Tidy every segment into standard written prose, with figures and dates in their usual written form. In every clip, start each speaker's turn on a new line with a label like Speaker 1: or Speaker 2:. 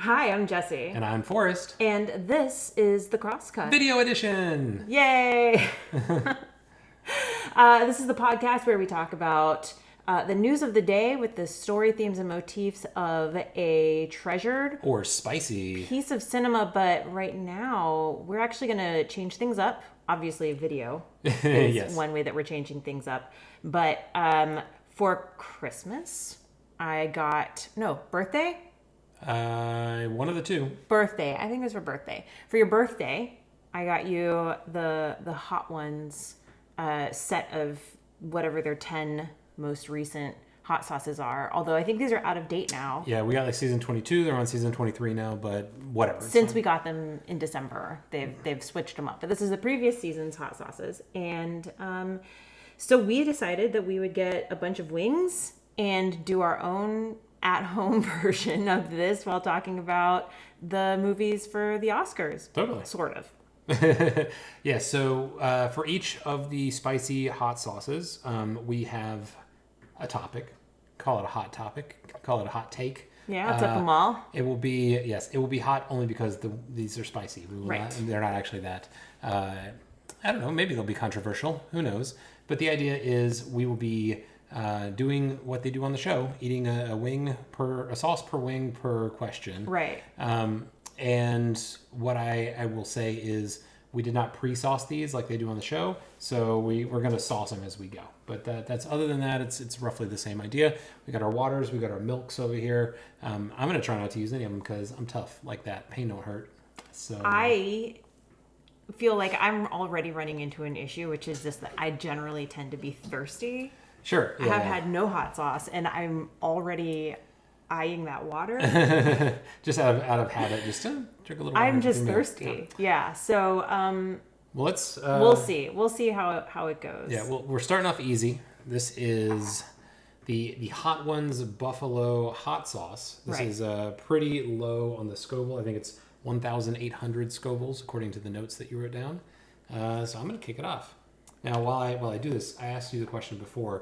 Speaker 1: Hi, I'm Jessie.
Speaker 2: And I'm Forrest.
Speaker 1: And this is the Crosscut.
Speaker 2: Video edition!
Speaker 1: Yay! This is the podcast where we talk about the news of the day with the story, themes, and motifs of a treasured
Speaker 2: or spicy
Speaker 1: piece of cinema. But right now, we're actually going to change things up. Obviously, video is
Speaker 2: yes.
Speaker 1: one way that we're changing things up. But for Christmas, birthday?
Speaker 2: One of the two.
Speaker 1: Birthday. I think it was for birthday. For your birthday, I got you the Hot Ones set of whatever their 10 most recent hot sauces are. Although I think these are out of date now.
Speaker 2: Yeah, we got like season 22. They're on season 23 now, but whatever.
Speaker 1: Since we got them in December, they've switched them up. But this is the previous season's hot sauces. And so we decided that we would get a bunch of wings and do our own at-home version of this while talking about the movies for the Oscars.
Speaker 2: Totally.
Speaker 1: Sort of.
Speaker 2: Yeah, so for each of the spicy hot sauces, we have a topic. Call it a hot topic. Call it a hot take.
Speaker 1: Yeah, I'll tip them all.
Speaker 2: It will be hot only because these are spicy.
Speaker 1: Right.
Speaker 2: They're not actually that. I don't know, maybe they'll be controversial. Who knows? But the idea is we will be doing what they do on the show, eating a sauce per wing per question.
Speaker 1: Right.
Speaker 2: And what I will say is we did not pre-sauce these like they do on the show, so we're going to sauce them as we go. But that's other than that, it's roughly the same idea. We got our waters, we got our milks over here. I'm going to try not to use any of them because I'm tough like that. Pain don't hurt. So
Speaker 1: I feel like I'm already running into an issue, which is just that I generally tend to be thirsty.
Speaker 2: Sure.
Speaker 1: Yeah, I have had no hot sauce, and I'm already eyeing that water.
Speaker 2: Just out of habit, just to drink a little water.
Speaker 1: I'm just thirsty. Yeah. So
Speaker 2: well, let's.
Speaker 1: We'll see. We'll see how it goes.
Speaker 2: Yeah. Well, we're starting off easy. This is the Hot Ones Buffalo hot sauce. This
Speaker 1: Right.
Speaker 2: is pretty low on the Scoville. I think it's 1,800 Scovilles according to the notes that you wrote down. So I'm going to kick it off. Now, while I do this, I asked you the question before,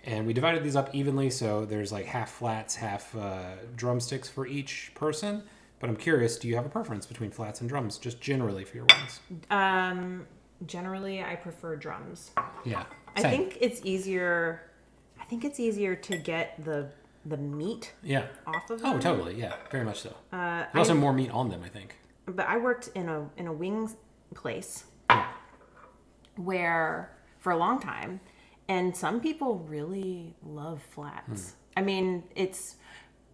Speaker 2: and we divided these up evenly, so there's like half flats, half drumsticks for each person. But I'm curious, do you have a preference between flats and drums, just generally for your wings?
Speaker 1: Generally, I prefer drums.
Speaker 2: Yeah,
Speaker 1: same. I think it's easier to get the meat.
Speaker 2: Yeah.
Speaker 1: Off of them.
Speaker 2: Oh, totally. Yeah, very much so. There's also more meat on them, I think.
Speaker 1: But I worked in a wings place.
Speaker 2: Yeah.
Speaker 1: Where for a long time, and some people really love flats. I mean, it's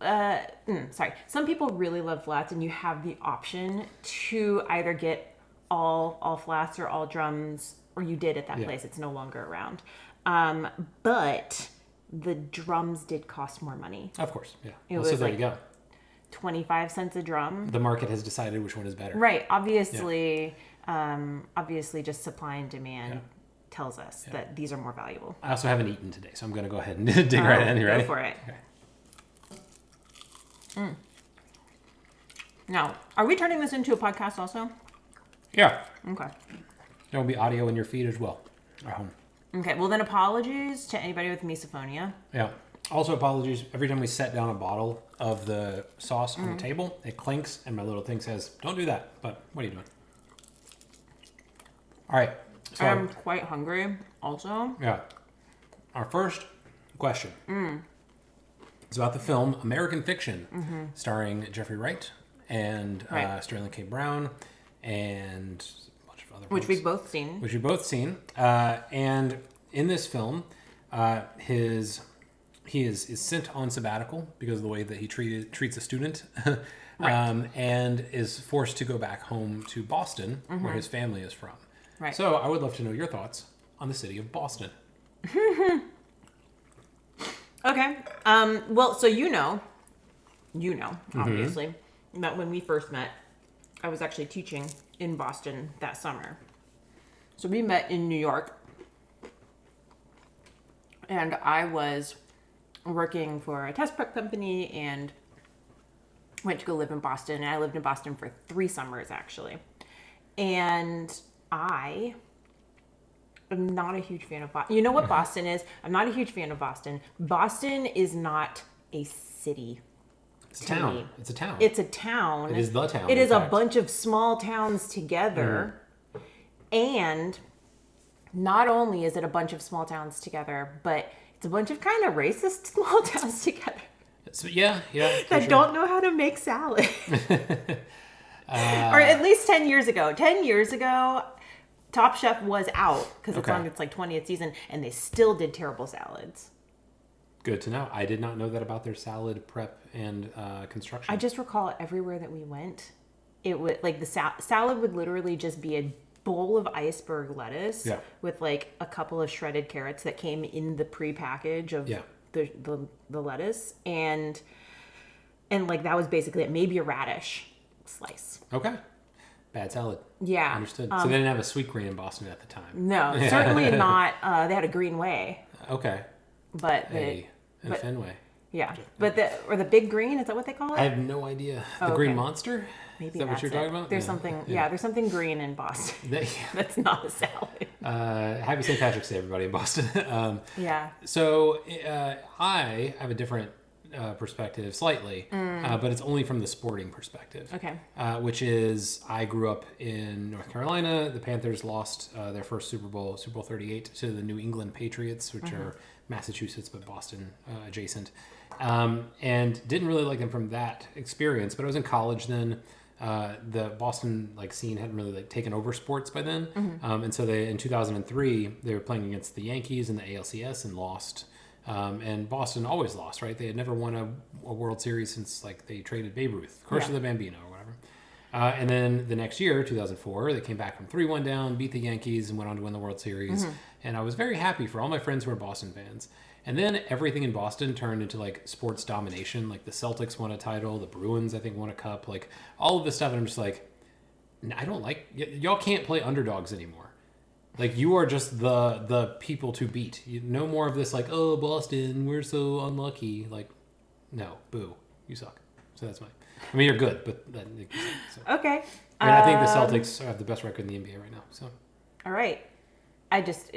Speaker 1: some people really love flats, and you have the option to either get all flats or all drums, or you did at that place. It's no longer around. But the drums did cost more money.
Speaker 2: Of course, yeah.
Speaker 1: So
Speaker 2: there you go.
Speaker 1: 25 cents a drum.
Speaker 2: The market has decided which one is better.
Speaker 1: Right. Obviously, just supply and demand tells us that these are more valuable.
Speaker 2: I also haven't eaten today, so I'm going to go ahead and dig right in. You ready?
Speaker 1: Go for it. Okay. Now, are we turning this into a podcast also?
Speaker 2: Yeah.
Speaker 1: Okay.
Speaker 2: There will be audio in your feed as well at home.
Speaker 1: Okay. Well, then apologies to anybody with misophonia.
Speaker 2: Yeah. Also apologies. Every time we set down a bottle of the sauce on the table, it clinks, and my little thing says, "Don't do that." But what are you doing? All right. So
Speaker 1: I'm quite hungry also.
Speaker 2: Yeah. Our first question is about the film American Fiction, starring Jeffrey Wright and Sterling K. Brown and a bunch of other
Speaker 1: Which
Speaker 2: folks.
Speaker 1: we've both seen.
Speaker 2: Which we've both seen. And in this film, he is sent on sabbatical because of the way that he treats a student, and is forced to go back home to Boston, where his family is from.
Speaker 1: Right.
Speaker 2: So I would love to know your thoughts on the city of Boston.
Speaker 1: Okay. Well, so you know, obviously, that when we first met, I was actually teaching in Boston that summer. So we met in New York, and I was working for a test prep company and went to go live in Boston. And I lived in Boston for 3 summers, actually. And I am not a huge fan of Boston. You know what Boston is? I'm not a huge fan of Boston. Boston is not a city.
Speaker 2: It's a town. It's a town.
Speaker 1: It's a town.
Speaker 2: It is the town.
Speaker 1: It is a bunch of small towns together. And not only is it a bunch of small towns together, but it's a bunch of kind of racist small towns together.
Speaker 2: So, yeah.
Speaker 1: That don't know how to make salad. Or at least 10 years ago. 10 years ago, Top Chef was out because it's on its like 20th season, and they still did terrible salads.
Speaker 2: Good to know. I did not know that about their salad prep and construction.
Speaker 1: I just recall everywhere that we went, it would like the salad would literally just be a bowl of iceberg lettuce with like a couple of shredded carrots that came in the pre-package of the lettuce, and like that was basically it. Maybe a radish slice.
Speaker 2: Okay. Bad salad.
Speaker 1: Yeah.
Speaker 2: Understood. So they didn't have a sweet green in Boston at the time.
Speaker 1: No, certainly not. They had a green way.
Speaker 2: Okay.
Speaker 1: But
Speaker 2: Fenway.
Speaker 1: Yeah. But the big green, is that what they call it?
Speaker 2: I have no idea. The Green Monster?
Speaker 1: Maybe
Speaker 2: is that what you're talking about?
Speaker 1: There's something there's something green in Boston. That's not a salad.
Speaker 2: Happy St. Patrick's Day, everybody in Boston. So I have a different perspective slightly, but it's only from the sporting perspective.
Speaker 1: Okay.
Speaker 2: Which is, I grew up in North Carolina. The Panthers lost their first Super Bowl 38, to the New England Patriots, which are Massachusetts but Boston adjacent, and didn't really like them from that experience. But I was in college then. The Boston scene hadn't really taken over sports by then, and so in 2003 they were playing against the Yankees in the ALCS and lost. And Boston always lost, right? They had never won a World Series since they traded Babe Ruth, Curse of the Bambino or whatever. And then the next year, 2004, they came back from 3-1 down, beat the Yankees, and went on to win the World Series. And I was very happy for all my friends who were Boston fans. And then everything in Boston turned into sports domination. The Celtics won a title, the Bruins I think won a cup, all of this stuff. And I'm just I don't y'all can't play underdogs anymore. You are just the people to beat. No more of this oh, Boston, we're so unlucky. No, boo, you suck. So that's you're good, but so.
Speaker 1: Okay.
Speaker 2: And I think the Celtics have the best record in the NBA right now. So.
Speaker 1: All right. I just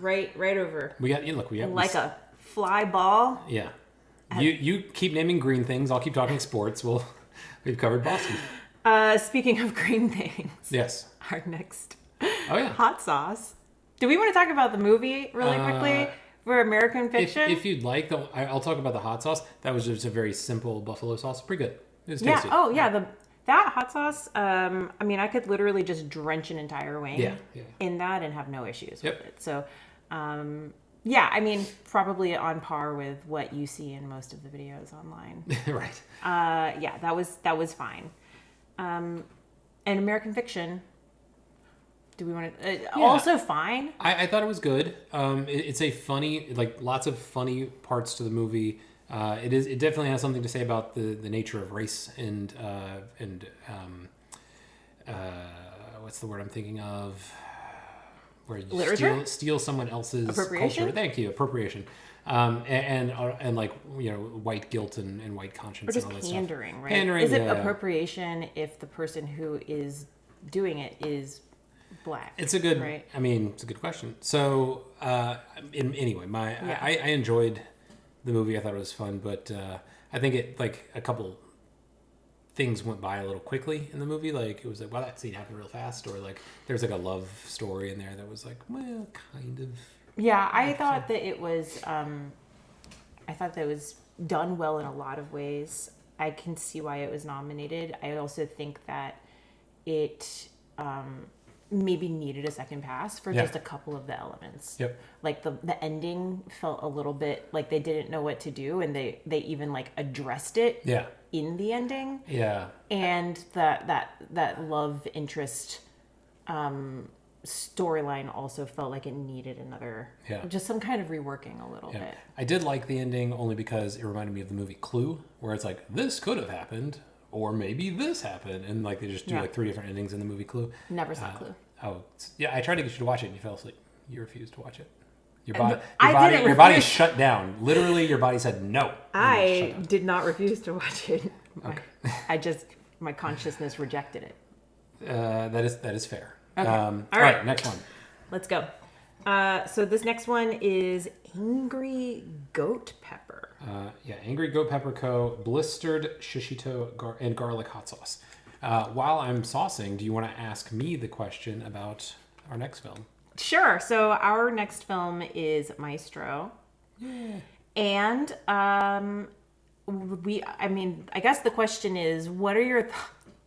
Speaker 1: right over.
Speaker 2: We got
Speaker 1: a fly ball.
Speaker 2: Yeah. You keep naming green things. I'll keep talking sports. We've covered Boston.
Speaker 1: Speaking of green things.
Speaker 2: Yes.
Speaker 1: Our next.
Speaker 2: Oh yeah.
Speaker 1: Hot sauce. Do we want to talk about the movie really quickly for American Fiction?
Speaker 2: If you'd like, I'll talk about the hot sauce. That was just a very simple buffalo sauce. Pretty good. It was tasty.
Speaker 1: Oh yeah. That hot sauce. I could literally just drench an entire wing in that and have no issues with it. So, probably on par with what you see in most of the videos online.
Speaker 2: Right.
Speaker 1: That was fine. And American Fiction. Do we want to also fine?
Speaker 2: I thought it was good. It's a funny, lots of funny parts to the movie. It definitely has something to say about the nature of race and what's the word I'm thinking of? Where you
Speaker 1: literature?
Speaker 2: Steal someone else's
Speaker 1: appropriation?
Speaker 2: Culture. Thank you, appropriation. And white guilt and white conscience
Speaker 1: or just
Speaker 2: and all that
Speaker 1: pandering,
Speaker 2: stuff.
Speaker 1: Right?
Speaker 2: Pandering,
Speaker 1: is it appropriation if the person who is doing it is Black?
Speaker 2: It's a good.
Speaker 1: Right?
Speaker 2: It's a good question. So, anyway, I enjoyed the movie. I thought it was fun, but I think it a couple things went by a little quickly in the movie. It was wow, that scene happened real fast, or there was a love story in there that was well, kind of.
Speaker 1: Yeah, I thought that it was. I thought that it was done well in a lot of ways. I can see why it was nominated. I also think that it. Maybe needed a second pass for just a couple of the elements.
Speaker 2: Yep.
Speaker 1: The ending felt a little bit like they didn't know what to do, and they even addressed it in the ending.
Speaker 2: Yeah.
Speaker 1: And that love interest storyline also felt like it needed another just some kind of reworking a little bit.
Speaker 2: I did like the ending only because it reminded me of the movie Clue, where it's this could have happened. Or maybe this happened, and they just do 3 different endings in the movie Clue.
Speaker 1: Never saw Clue.
Speaker 2: Oh, I tried to get you to watch it, and you fell asleep. You refused to watch it. Your body shut down. Literally, your body said no.
Speaker 1: I did not refuse to watch it.
Speaker 2: Okay.
Speaker 1: My consciousness rejected it.
Speaker 2: That is fair.
Speaker 1: Okay.
Speaker 2: All right, next one.
Speaker 1: Let's go. So this next one is Angry Goat Pepper.
Speaker 2: Angry Goat Pepper Co. Blistered shishito and garlic hot sauce. While I'm saucing, do you want to ask me the question about our next film?
Speaker 1: Sure. So our next film is Maestro.
Speaker 2: Yeah.
Speaker 1: And I guess the question is, what are your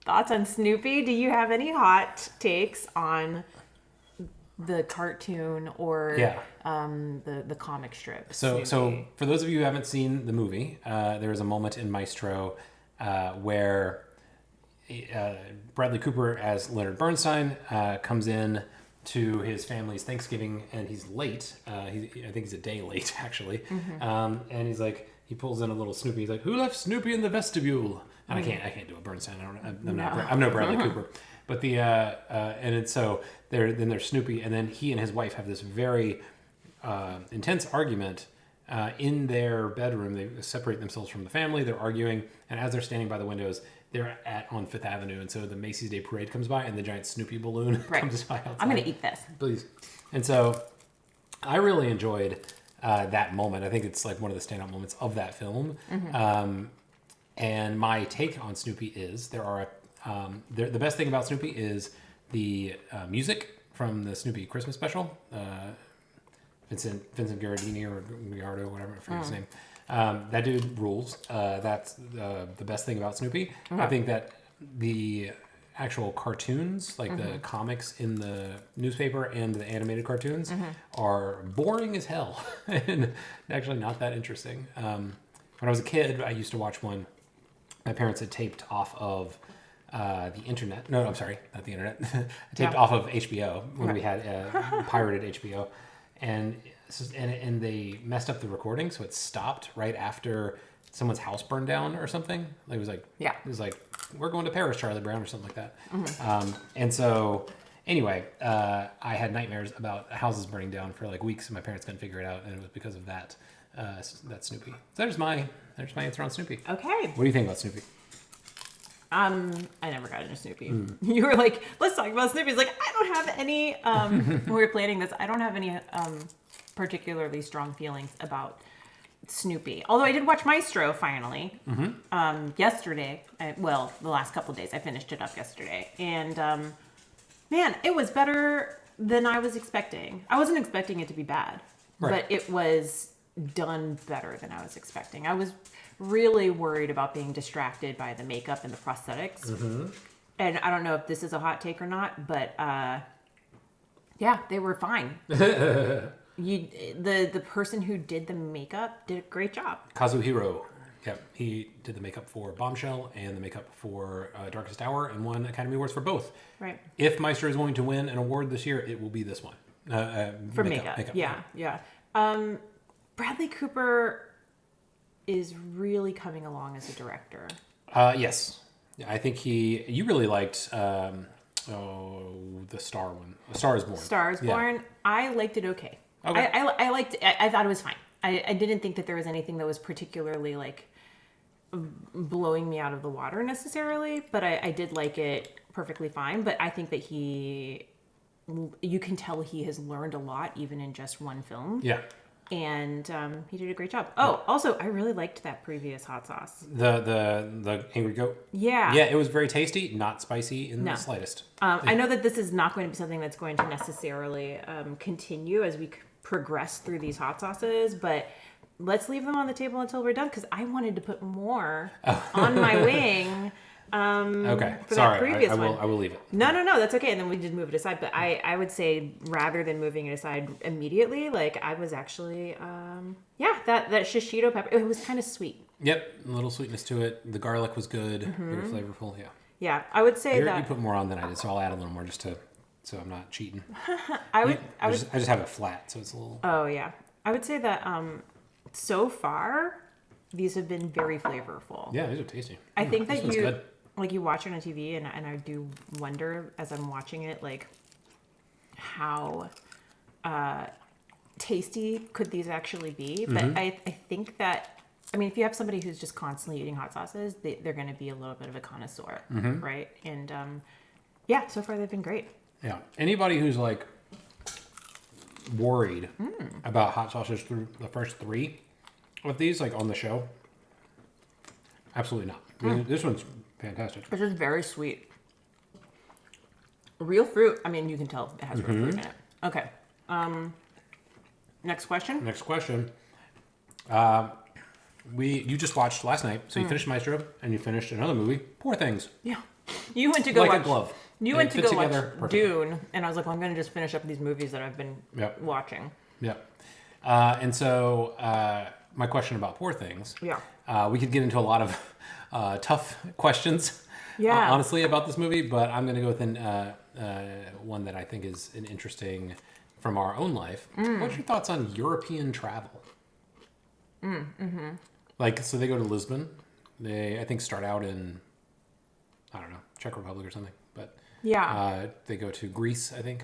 Speaker 1: thoughts on Snoopy? Do you have any hot takes on the cartoon or the comic strip?
Speaker 2: So for those of you who haven't seen the movie, there is a moment in Maestro where Bradley Cooper as Leonard Bernstein comes in to his family's Thanksgiving, and he's late. I think he's a day late, actually. Mm-hmm. And he's like, he pulls in a little Snoopy. He's like, "Who left Snoopy in the vestibule?" And I can't do a Bernstein. I'm no Bradley Cooper. But so there's Snoopy, and then he and his wife have this very intense argument in their bedroom. They separate themselves from the family. They're arguing, and as they're standing by the windows, they're on Fifth Avenue, and so the Macy's Day Parade comes by, and the giant Snoopy balloon comes by outside.
Speaker 1: I'm gonna eat this,
Speaker 2: please. And so, I really enjoyed that moment. I think it's like one of the standout moments of that film. Mm-hmm. And my take on Snoopy is the best thing about Snoopy is the music from the Snoopy Christmas special. Vincent Gardini or Gallardo, whatever, I forget his name. That dude rules. That's the best thing about Snoopy. Mm-hmm. I think that the actual cartoons, like the comics in the newspaper and the animated cartoons, are boring as hell and actually not that interesting. When I was a kid, I used to watch one my parents had taped off of the internet. No, I'm sorry, not the internet. Taped off of HBO when we had pirated HBO. And they messed up the recording, so it stopped right after someone's house burned down or something. It was like, "We're going to Paris, Charlie Brown," or something like that. Mm-hmm. And so, anyway, I had nightmares about houses burning down for like weeks, and my parents couldn't figure it out, and it was because of that Snoopy. So there's my answer on Snoopy.
Speaker 1: Okay.
Speaker 2: What do you think about Snoopy?
Speaker 1: I never got into Snoopy. You were like, let's talk about Snoopy. It's like, I don't have any, when we were planning this, I don't have any particularly strong feelings about Snoopy. Although I did watch Maestro finally yesterday. The last couple of days. I finished it up yesterday. And man, it was better than I was expecting. I wasn't expecting it to be bad, but it was done better than I was expecting. I was really worried about being distracted by the makeup and the prosthetics. Mm-hmm. And I don't know if this is a hot take or not, but they were fine. The person who did the makeup did a great job.
Speaker 2: Kazuhiro. Yep, he did the makeup for Bombshell and the makeup for Darkest Hour and won Academy Awards for both. Right. If Maestro is going to win an award this year, it will be this one.
Speaker 1: For makeup. Yeah. Bradley Cooper is really coming along as a director.
Speaker 2: Yes. I think you really liked the Star one. A Star is Born.
Speaker 1: Star is Born. I liked it okay. I liked it. I thought it was fine. I didn't think that there was anything that was particularly like blowing me out of the water necessarily, but I did like it perfectly fine. But I think that you can tell he has learned a lot even in just one film. Yeah. And he did a great job. Oh, also, I really liked that previous hot sauce.
Speaker 2: The Angry Goat?
Speaker 1: Yeah.
Speaker 2: Yeah, it was very tasty, not spicy in the slightest.
Speaker 1: I know that this is not going to be something that's going to necessarily continue as we progress through these hot sauces, but let's leave them on the table until we're done, because I wanted to put more on my wing.
Speaker 2: Okay,
Speaker 1: sorry,
Speaker 2: I will leave it.
Speaker 1: No, that's okay. And then we did move it aside. But I would say rather than moving it aside immediately, like I was actually, that shishito pepper, it was kind of sweet.
Speaker 2: Yep, a little sweetness to it. The garlic was good, very flavorful. Yeah.
Speaker 1: Yeah, I would say that
Speaker 2: you put more on than I did, so I'll add a little more so I'm not cheating.
Speaker 1: I
Speaker 2: just have it flat, so it's a little.
Speaker 1: Oh yeah, I would say that so far these have been very flavorful.
Speaker 2: Yeah, these are tasty.
Speaker 1: I think that you watch it on TV, and I do wonder as I'm watching it, like how tasty could these actually be? But I think that, I mean, if you have somebody who's just constantly eating hot sauces, they're going to be a little bit of a connoisseur, right? And so far they've been great.
Speaker 2: Yeah. Anybody who's like worried about hot sauces through the first 3 of these, like on the show. Absolutely not. This one's fantastic.
Speaker 1: This is very sweet. Real fruit. I mean, you can tell it has real fruit in it. Okay. Next question.
Speaker 2: Next question. You just watched last night, so you finished Maestro and you finished another movie, Poor Things.
Speaker 1: Yeah. You went to go
Speaker 2: like
Speaker 1: watch
Speaker 2: a glove.
Speaker 1: You went to go watch Dune, and I was like, well, I'm going to just finish up these movies that I've been watching.
Speaker 2: Yep. And so my question about Poor Things.
Speaker 1: Yeah.
Speaker 2: We could get into a lot of tough questions, honestly, about this movie, but I'm going to go with one that I think is an interesting from our own life. What's your thoughts on European travel? Like, so they go to Lisbon. They, I think, start out in, I don't know, Czech Republic or something. But they go to Greece, I think.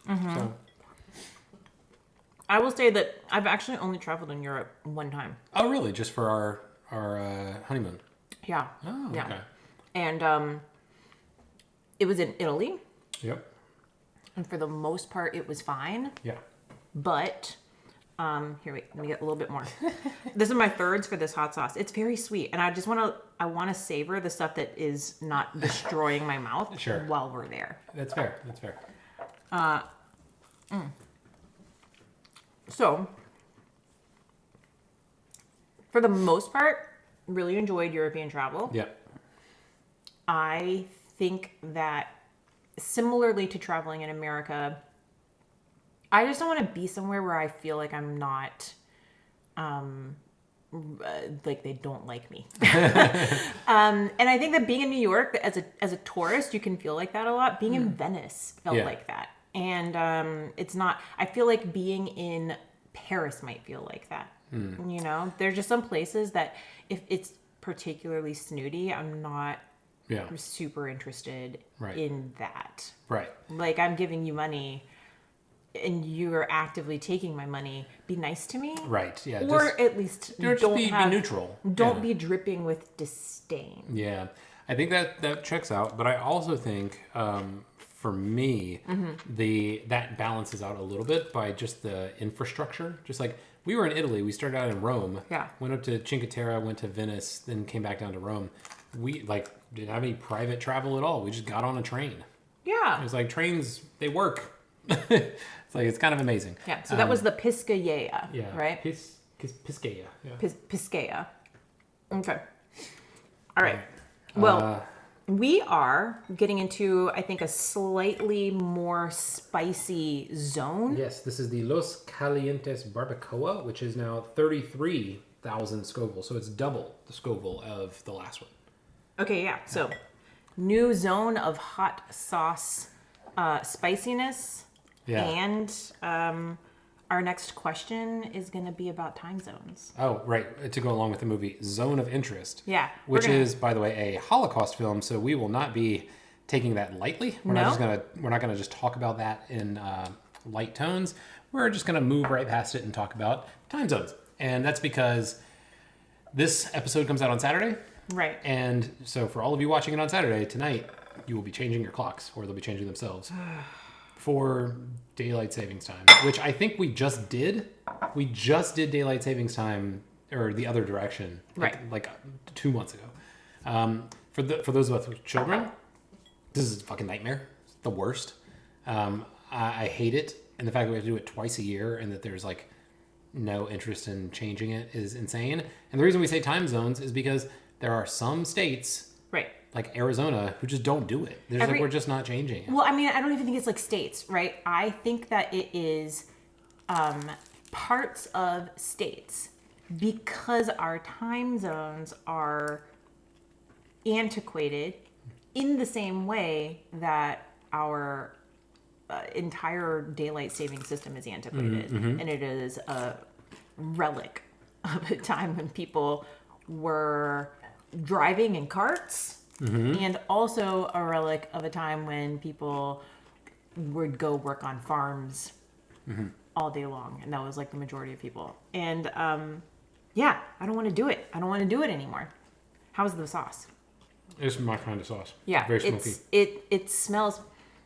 Speaker 2: So
Speaker 1: I will say that I've actually only traveled in Europe one time.
Speaker 2: Oh, really? Just for our honeymoon?
Speaker 1: Yeah.
Speaker 2: Oh,
Speaker 1: yeah.
Speaker 2: okay.
Speaker 1: And it was in Italy.
Speaker 2: Yep.
Speaker 1: And for the most part, it was fine.
Speaker 2: Yeah.
Speaker 1: But, here, wait, let me get a little bit more. This is my thirds for this hot sauce. It's very sweet. And I just want to savor the stuff that is not destroying my mouth while we're there.
Speaker 2: That's fair. That's fair.
Speaker 1: So, for the most part, really enjoyed European travel.
Speaker 2: Yeah.
Speaker 1: I think that similarly to traveling in America, I just don't want to be somewhere where I feel like I'm not, like they don't like me. And I think that being in New York, as a tourist, you can feel like that a lot. Being in Venice felt like that. And it's not, I feel like being in Paris might feel like that. You know, there's just some places that if it's particularly snooty, I'm not super interested in that.
Speaker 2: Right.
Speaker 1: Like, I'm giving you money and you're actively taking my money. Be nice to me.
Speaker 2: Right. Yeah.
Speaker 1: Or just, at least don't
Speaker 2: be neutral.
Speaker 1: Don't be dripping with disdain.
Speaker 2: Yeah. I think that checks out. But I also think, for me, that balances out a little bit by just the infrastructure. Just like we were in Italy, we started out in Rome.
Speaker 1: Yeah.
Speaker 2: Went up to Cinque Terre, went to Venice, then came back down to Rome. We didn't have any private travel at all. We just got on a train.
Speaker 1: Yeah.
Speaker 2: It was like trains, they work. It's like, it's kind of amazing.
Speaker 1: Yeah. So that was the Piscaya.
Speaker 2: Yeah.
Speaker 1: Right?
Speaker 2: Piscaya. Yeah.
Speaker 1: Piscaya. Okay. All right. Well, we are getting into, I think, a slightly more spicy zone.
Speaker 2: Yes, this is the Los Calientes Barbacoa, which is now 33,000 Scoville. So it's double the Scoville of the last one.
Speaker 1: Okay, yeah. So, new zone of hot sauce spiciness.
Speaker 2: Yeah.
Speaker 1: And our next question is going to be about time zones.
Speaker 2: Oh, right. To go along with the movie Zone of Interest.
Speaker 1: Yeah.
Speaker 2: Which is, by the way, a Holocaust film, so we will not be taking that lightly. We're not gonna just talk about that in light tones. We're just gonna move right past it and talk about time zones. And that's because this episode comes out on Saturday.
Speaker 1: Right.
Speaker 2: And so for all of you watching it on Saturday, tonight, you will be changing your clocks, or they'll be changing themselves. For daylight savings time, which I think we just did. We just did daylight savings time, or the other direction, like 2 months ago. For those of us with children, this is a fucking nightmare. It's the worst. I hate it, and the fact that we have to do it twice a year, and that there's like no interest in changing it is insane. And the reason we say time zones is because there are some states, like Arizona, who just don't do it. There's we're just not changing it.
Speaker 1: Well, I mean, I don't even think it's like states, right? I think that it is parts of states, because our time zones are antiquated in the same way that our entire daylight saving system is antiquated. And it is a relic of a time when people were driving in carts. And also a relic of a time when people would go work on farms all day long. And that was like the majority of people. And I don't want to do it. I don't want to do it anymore. How's the sauce?
Speaker 2: It's my kind of sauce.
Speaker 1: Yeah.
Speaker 2: Very smoky.
Speaker 1: It smells,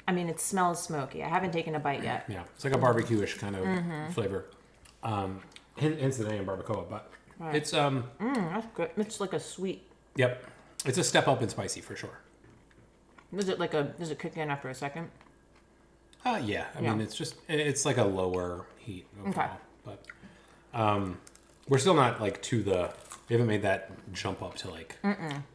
Speaker 1: I mean, it smells smoky. I haven't taken a bite yet.
Speaker 2: Yeah, it's like a barbecue-ish kind of flavor. Hence the name barbacoa, but it's
Speaker 1: That's good. It's like a sweet.
Speaker 2: Yep, it's a step up in spicy for sure.
Speaker 1: Does it kick in after a second?
Speaker 2: Yeah. I mean, it's like a lower heat overall, but we're still not like we haven't made that jump up to like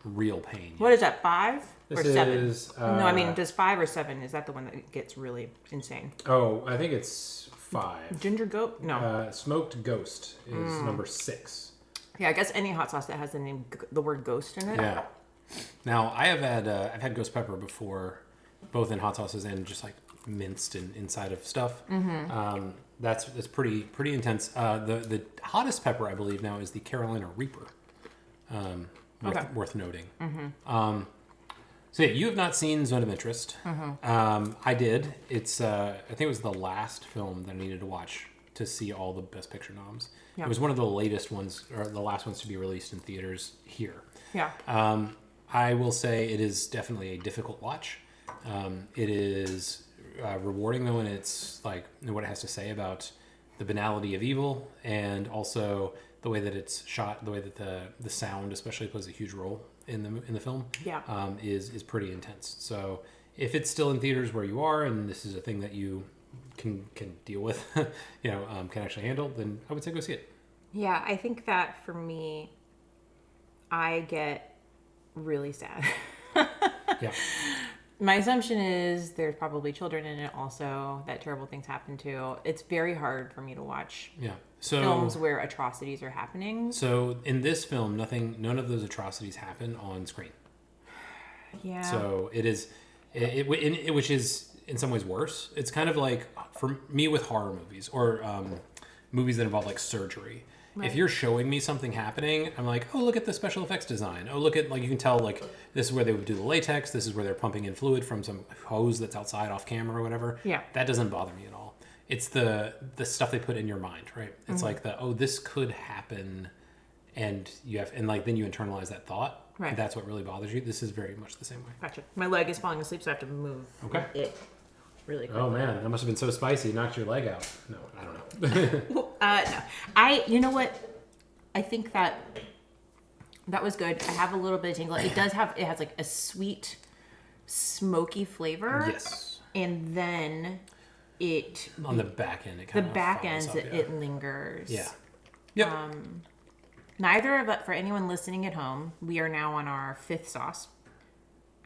Speaker 2: real pain yet.
Speaker 1: What is that, 5 or 7?
Speaker 2: Is,
Speaker 1: no, I mean, does 5 or 7, is that the one that gets really insane?
Speaker 2: Oh, I think it's 5.
Speaker 1: Ginger goat? No.
Speaker 2: Smoked Ghost is number 6.
Speaker 1: Yeah, I guess any hot sauce that has the word ghost in it.
Speaker 2: Yeah. Now, I've had ghost pepper before, both in hot sauces and just like minced and inside of stuff. That's pretty intense. The hottest pepper, I believe, now is the Carolina Reaper. Worth noting. So yeah, you have not seen Zone of Interest. I did. It's I think it was the last film that I needed to watch to see all the Best Picture noms.
Speaker 1: Yeah.
Speaker 2: It was one of the latest ones, or the last ones to be released in theaters here.
Speaker 1: Yeah.
Speaker 2: I will say it is definitely a difficult watch. It is rewarding though, and it's like what it has to say about the banality of evil, and also the way that it's shot, the way that the sound especially plays a huge role in the film.
Speaker 1: Yeah.
Speaker 2: Is pretty intense. So if it's still in theaters where you are, and this is a thing that you can deal with, can actually handle, then I would say go see it.
Speaker 1: Yeah, I think that for me, I get really sad.
Speaker 2: Yeah.
Speaker 1: My assumption is there's probably children in it also that terrible things happen to. It's very hard for me to watch films where atrocities are happening.
Speaker 2: So in this film, none of those atrocities happen on screen.
Speaker 1: Yeah.
Speaker 2: So it is, which is in some ways worse. It's kind of like, for me with horror movies or movies that involve like surgery. Right. If you're showing me something happening, I'm like, oh, look at the special effects design. Oh, look at, like, you can tell, like, this is where they would do the latex. This is where they're pumping in fluid from some hose that's outside off camera or whatever.
Speaker 1: Yeah.
Speaker 2: That doesn't bother me at all. It's the stuff they put in your mind, right? It's like this could happen, and then you internalize that thought. Right. That's what really bothers you. This is very much the same way.
Speaker 1: Gotcha. My leg is falling asleep, so I have to move it really quickly.
Speaker 2: Oh, man. That must have been so spicy. It knocked your leg out. No, I don't know.
Speaker 1: No. You know what? I think that was good. I have a little bit of tingle. It has like a sweet, smoky flavor.
Speaker 2: Yes.
Speaker 1: And then
Speaker 2: on the back end,
Speaker 1: it lingers.
Speaker 2: Yeah. Yep.
Speaker 1: Neither of us, for anyone listening at home, we are now on our 5th sauce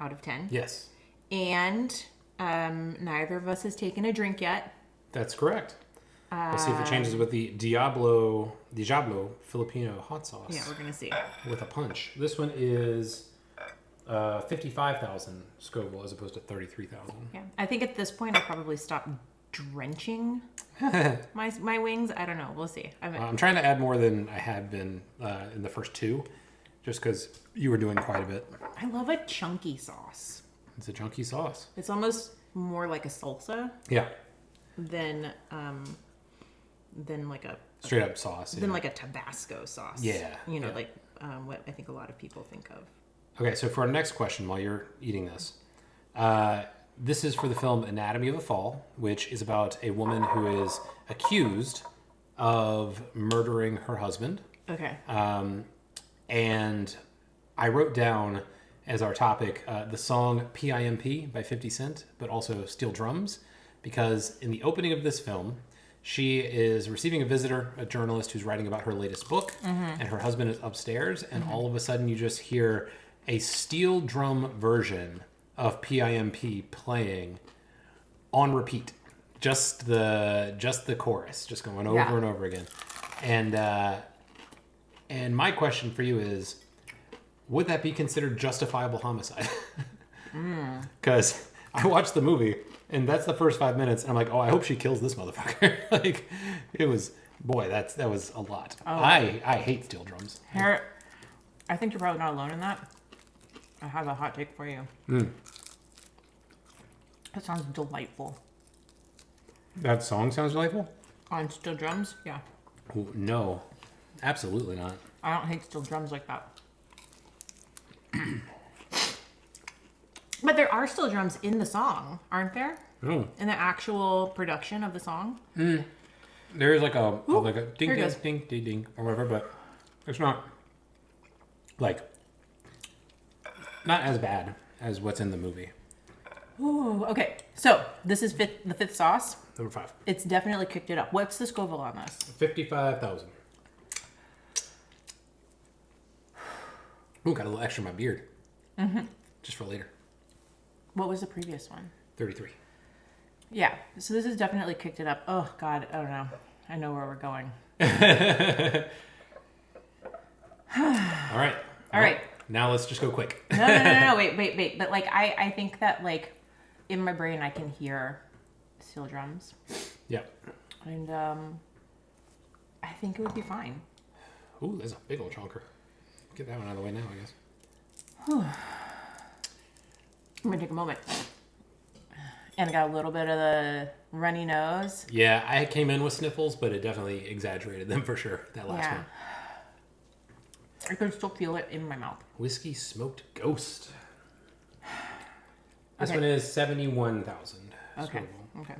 Speaker 1: out of 10.
Speaker 2: Yes.
Speaker 1: And neither of us has taken a drink yet.
Speaker 2: That's correct. We'll see if it changes with the Diablo Filipino hot sauce.
Speaker 1: Yeah, we're going to see.
Speaker 2: With a punch. This one is 55,000 Scoville as opposed to 33,000.
Speaker 1: Yeah, I think at this point I'll probably stop drenching my wings. I don't know. We'll see.
Speaker 2: I'm trying to add more than I had been in the first 2, just because you were doing quite a bit.
Speaker 1: I love a chunky sauce.
Speaker 2: It's a chunky sauce.
Speaker 1: It's almost more like a salsa.
Speaker 2: Yeah.
Speaker 1: Than like a
Speaker 2: straight up sauce.
Speaker 1: Than like a Tabasco sauce.
Speaker 2: Yeah.
Speaker 1: Like what I think a lot of people think of.
Speaker 2: Okay, so for our next question, while you're eating this, this is for the film Anatomy of a Fall, which is about a woman who is accused of murdering her husband.
Speaker 1: Okay.
Speaker 2: And I wrote down as our topic the song PIMP by 50 Cent, but also Steel Drums, because in the opening of this film, she is receiving a visitor, a journalist who's writing about her latest book, and her husband is upstairs, and all of a sudden you just hear a steel drum version of PIMP playing on repeat. Just the chorus, just going over and over again. And my question for you is, would that be considered justifiable homicide? Because I watched the movie, and that's the first 5 minutes, and I'm like, oh, I hope she kills this motherfucker. Like, it was, boy, that was a lot. Oh. I hate steel drums.
Speaker 1: Here, I think you're probably not alone in that. I have a hot take for you. That sounds delightful.
Speaker 2: That song sounds delightful?
Speaker 1: On steel drums? Yeah.
Speaker 2: No, absolutely not.
Speaker 1: I don't hate steel drums like that. But there are still drums in the song, aren't there?
Speaker 2: Oh.
Speaker 1: In the actual production of the song?
Speaker 2: There is like a ding
Speaker 1: here it
Speaker 2: ding
Speaker 1: goes.
Speaker 2: ding ding ding or whatever, but it's not like not as bad as what's in the movie.
Speaker 1: Ooh, okay. So this is the fifth sauce.
Speaker 2: Number 5.
Speaker 1: It's definitely kicked it up. What's the Scoville on this?
Speaker 2: 55,000. Ooh, got a little extra in my beard. Just for later.
Speaker 1: What was the previous one?
Speaker 2: 33.
Speaker 1: Yeah. So this has definitely kicked it up. Oh God, I don't know. I know where we're going.
Speaker 2: All right.
Speaker 1: All right.
Speaker 2: Now let's just go quick.
Speaker 1: No. Wait. But like, I think that like, in my brain, I can hear steel drums,
Speaker 2: Yeah.
Speaker 1: and I think it would be fine.
Speaker 2: Ooh, there's a big old chonker. Get that one out of the way now, I guess.
Speaker 1: I'm gonna take a moment. And I got a little bit of the runny nose.
Speaker 2: Yeah, I came in with sniffles, but it definitely exaggerated them for sure. That last one.
Speaker 1: I can still feel it in my mouth.
Speaker 2: Whiskey Smoked Ghost. This
Speaker 1: Okay.
Speaker 2: one is 71,000.
Speaker 1: Okay.
Speaker 2: Scoville.
Speaker 1: Okay.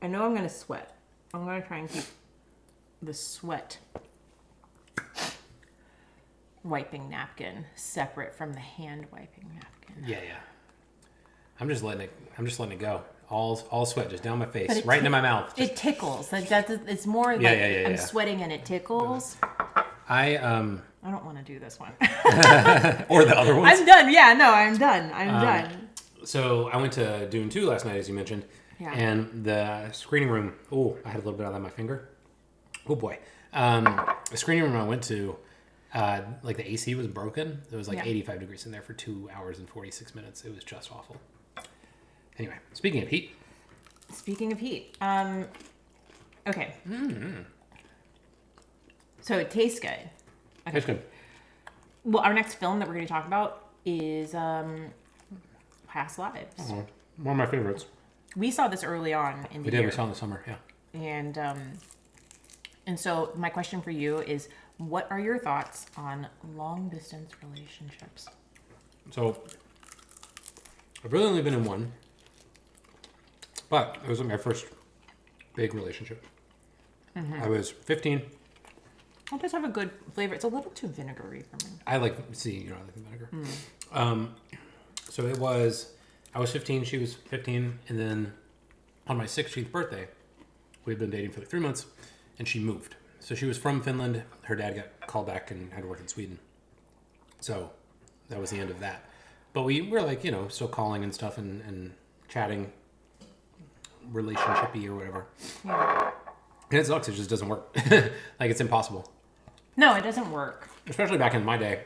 Speaker 1: I know I'm gonna sweat. I'm gonna try and keep the sweat wiping napkin separate from the hand wiping napkin.
Speaker 2: Yeah. I'm just letting it go. All sweat just down my face,
Speaker 1: But it
Speaker 2: right into my mouth.
Speaker 1: It tickles. Like it's more like
Speaker 2: Yeah.
Speaker 1: I'm sweating and it tickles.
Speaker 2: I
Speaker 1: don't want to do this one.
Speaker 2: or the other ones.
Speaker 1: I'm done. Yeah, no, I'm done. I'm done.
Speaker 2: So I went to Dune 2 last night, as you mentioned.
Speaker 1: Yeah.
Speaker 2: And the screening room, I had a little bit of that on my finger. Oh boy. The screening room I went to, like the AC was broken. It was like 85 degrees in there for 2 hours and 46 minutes. It was just awful. Anyway, speaking of heat.
Speaker 1: Okay. So it tastes good. Okay.
Speaker 2: It's good.
Speaker 1: Well, our next film that we're going to talk about is Past Lives.
Speaker 2: One of my favorites.
Speaker 1: We saw this early on in the
Speaker 2: We did.
Speaker 1: year.
Speaker 2: We saw it in the summer. Yeah.
Speaker 1: And so my question for you is, what are your thoughts on long distance relationships?
Speaker 2: So I've really only been in one, but it wasn't my first big relationship. I was 15.
Speaker 1: It does have a good flavor. It's a little too vinegary for me.
Speaker 2: I like vinegar. So I was 15, she was 15, and then on my 16th birthday, we'd been dating for like 3 months, and she moved. So she was from Finland. Her dad got called back and had to work in Sweden. So that was the end of that. But we were like, still calling and stuff and chatting, relationship-y or whatever.
Speaker 1: Yeah.
Speaker 2: And it sucks, it just doesn't work. Like, it's impossible.
Speaker 1: No, it doesn't work.
Speaker 2: Especially back in my day,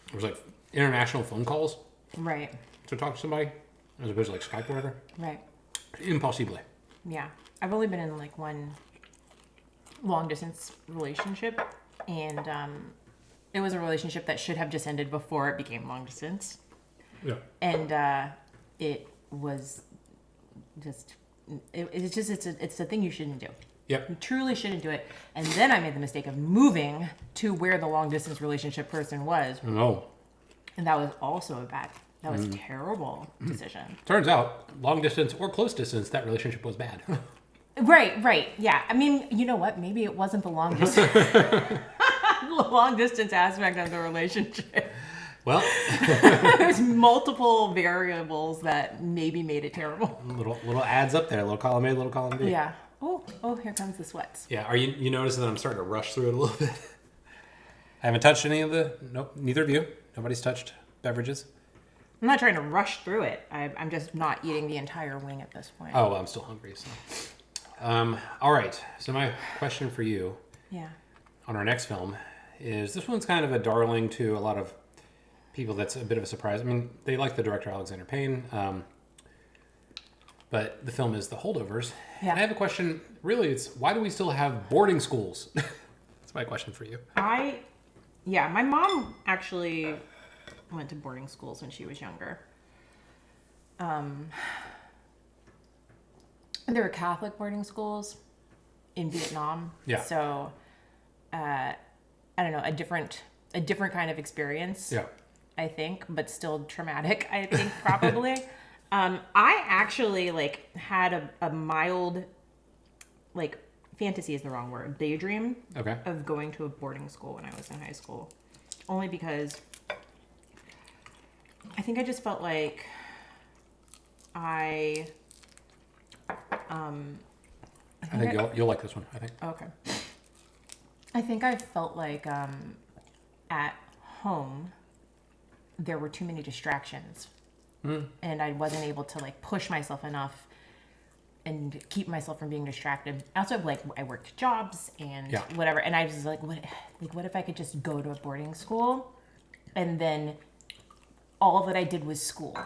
Speaker 2: it was like international phone calls
Speaker 1: Right.
Speaker 2: to talk to somebody, as opposed to like Skype or whatever.
Speaker 1: Right.
Speaker 2: Impossible.
Speaker 1: Yeah. I've only been in like one long distance relationship, and it was a relationship that should have just ended before it became long distance.
Speaker 2: Yeah.
Speaker 1: And it was just it's a thing you shouldn't do.
Speaker 2: Yep.
Speaker 1: You truly shouldn't do it. And then I made the mistake of moving to where the long distance relationship person was,
Speaker 2: No.
Speaker 1: and that was also that was a terrible decision.
Speaker 2: Turns out, long distance or close distance, that relationship was bad.
Speaker 1: Right. Yeah. I mean, you know what? Maybe it wasn't the long distance, the long distance aspect of the relationship.
Speaker 2: Well,
Speaker 1: There's multiple variables that maybe made it terrible.
Speaker 2: little ads up there, little column A, little column B.
Speaker 1: Yeah. Oh, here comes the sweats.
Speaker 2: Yeah. Are you noticing that I'm starting to rush through it a little bit? I haven't touched any of nope, neither of you. Nobody's touched beverages.
Speaker 1: I'm not trying to rush through it. I'm just not eating the entire wing at this point.
Speaker 2: Oh, well, I'm still hungry. So. All right. So my question for you
Speaker 1: Yeah.
Speaker 2: on our next film is, this one's kind of a darling to a lot of people. That's a bit of a surprise. I mean, they like the director Alexander Payne, but the film is The Holdovers.
Speaker 1: Yeah.
Speaker 2: And I have a question. Really, it's why do we still have boarding schools? That's my question for you.
Speaker 1: My mom actually went to boarding schools when she was younger. And there were Catholic boarding schools in Vietnam.
Speaker 2: Yeah.
Speaker 1: So, I don't know, a different kind of experience.
Speaker 2: Yeah.
Speaker 1: I think, but still traumatic, I think, probably. I actually, like, had a mild, like, fantasy is the wrong word, daydream
Speaker 2: Okay.
Speaker 1: of going to a boarding school when I was in high school. Only because I think I just felt like I
Speaker 2: think you'll like this one, I think.
Speaker 1: okay. I think I felt like at home there were too many distractions. And I wasn't able to like push myself enough and keep myself from being distracted. Also, like, I worked jobs and whatever, and I was like, what if I could just go to a boarding school, and then all that I did was school.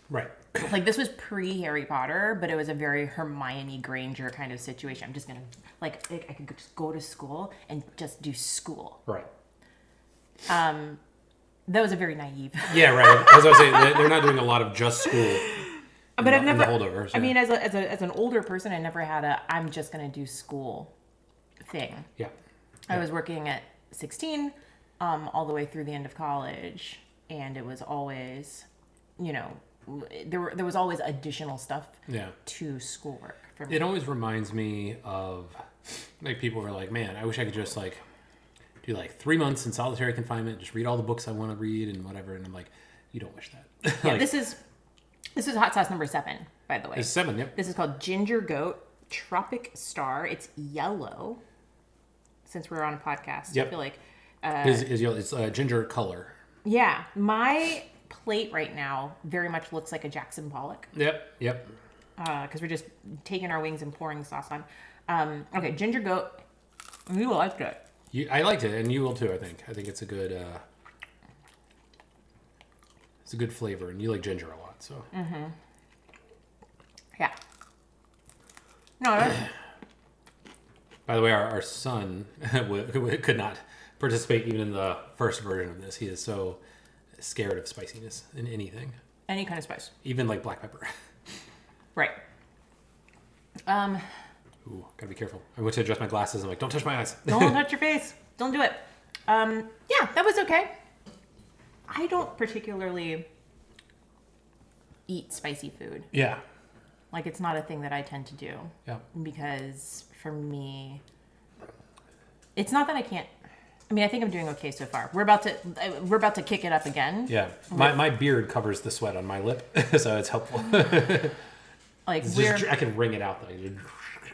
Speaker 2: Right.
Speaker 1: Like, this was pre-Harry Potter, but it was a very Hermione Granger kind of situation. I'm just gonna, like, I could just go to school and just do school.
Speaker 2: Right.
Speaker 1: That was a very naive.
Speaker 2: Yeah, right. As I was saying, they're not doing a lot of just school.
Speaker 1: But I've never.
Speaker 2: Holdovers, yeah.
Speaker 1: I mean, as an older person, I never had I'm just gonna do school thing.
Speaker 2: Yeah.
Speaker 1: I was working at 16, all the way through the end of college, and it was always, you know, there was always additional stuff to schoolwork for me.
Speaker 2: It always reminds me of, like, people were like, man, I wish I could just, like, do, like, 3 months in solitary confinement, just read all the books I want to read and whatever. And I'm like, you don't wish that.
Speaker 1: Yeah,
Speaker 2: like,
Speaker 1: this is hot sauce number 7, by the way.
Speaker 2: It's 7, yep.
Speaker 1: This is called Ginger Goat Tropic Star. It's yellow. Since we're on a podcast,
Speaker 2: Yep.
Speaker 1: I feel like
Speaker 2: It's ginger color.
Speaker 1: yeah, my plate right now very much looks like a Jackson Pollock.
Speaker 2: Yep.
Speaker 1: Because we're just taking our wings and pouring sauce on. Okay, Ginger Goat. You liked it.
Speaker 2: I liked it, and you will too. I think it's a good flavor, and you like ginger a lot, so.
Speaker 1: Yeah. No.
Speaker 2: By the way, our son could not participate even in the first version of this. He is so scared of spiciness in anything,
Speaker 1: Any kind of spice.
Speaker 2: even like black pepper.
Speaker 1: Right.
Speaker 2: Ooh, gotta be careful. I went to adjust my glasses. I'm like, don't touch my eyes.
Speaker 1: Don't touch your face. Don't do it. Yeah, that was okay. I don't particularly eat spicy food.
Speaker 2: Yeah.
Speaker 1: Like, it's not a thing that I tend to do.
Speaker 2: Yeah.
Speaker 1: Because for me, it's not that I can't. I mean, I think I'm doing okay so far. We're about to kick it up again.
Speaker 2: Yeah. My beard covers the sweat on my lip, so it's helpful.
Speaker 1: Like,
Speaker 2: I can wring it out though.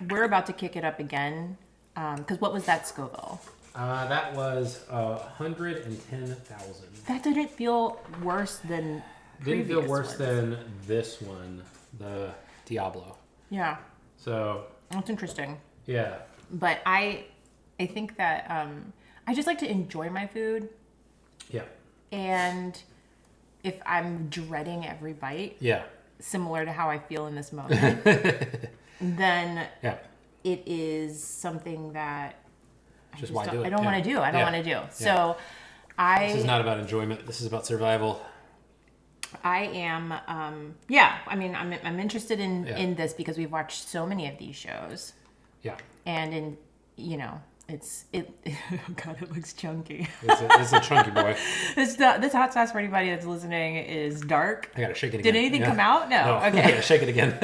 Speaker 1: we're about to kick it up again. Because what was that Scoville?
Speaker 2: That was 110,000.
Speaker 1: That didn't feel worse than
Speaker 2: Didn't feel
Speaker 1: previous
Speaker 2: worse
Speaker 1: ones.
Speaker 2: than this one, the Diablo.
Speaker 1: Yeah,
Speaker 2: So
Speaker 1: that's interesting.
Speaker 2: yeah,
Speaker 1: But I think that I just like to enjoy my food,
Speaker 2: yeah,
Speaker 1: and if I'm dreading every bite,
Speaker 2: yeah,
Speaker 1: similar to how I feel in this moment, then
Speaker 2: yeah.
Speaker 1: it is something that
Speaker 2: Just why do it?
Speaker 1: I don't want to do. I don't
Speaker 2: Yeah.
Speaker 1: want to do. So
Speaker 2: This is not about enjoyment. This is about survival.
Speaker 1: I am, yeah. I mean, I'm interested in
Speaker 2: Yeah.
Speaker 1: in this because we've watched so many of these shows,
Speaker 2: Yeah,
Speaker 1: and God, it looks chunky.
Speaker 2: it's a chunky boy.
Speaker 1: This hot sauce for anybody that's listening is dark.
Speaker 2: I gotta shake it again.
Speaker 1: Did anything come out? No.
Speaker 2: I
Speaker 1: Okay.
Speaker 2: gotta shake it again.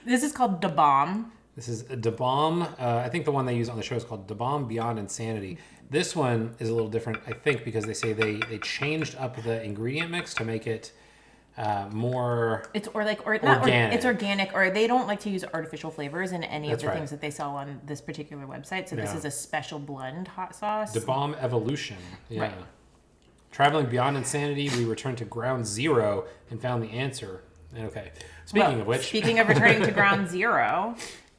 Speaker 1: This is called Da Bomb.
Speaker 2: This is Da Bomb. I think the one they use on the show is called Da Bomb Beyond Insanity. This one is a little different, I think, because they say they changed up the ingredient mix to make it more.
Speaker 1: It's not
Speaker 2: Organic.
Speaker 1: it's organic, or they don't like to use artificial flavors in any
Speaker 2: That's
Speaker 1: of the
Speaker 2: right.
Speaker 1: things that they sell on this particular website. So this
Speaker 2: Yeah.
Speaker 1: is a special blend hot sauce.
Speaker 2: Da Bomb Evolution. Yeah.
Speaker 1: Right.
Speaker 2: Traveling beyond insanity, we returned to ground zero and found the answer. Okay. Speaking of which.
Speaker 1: Speaking of returning to ground zero,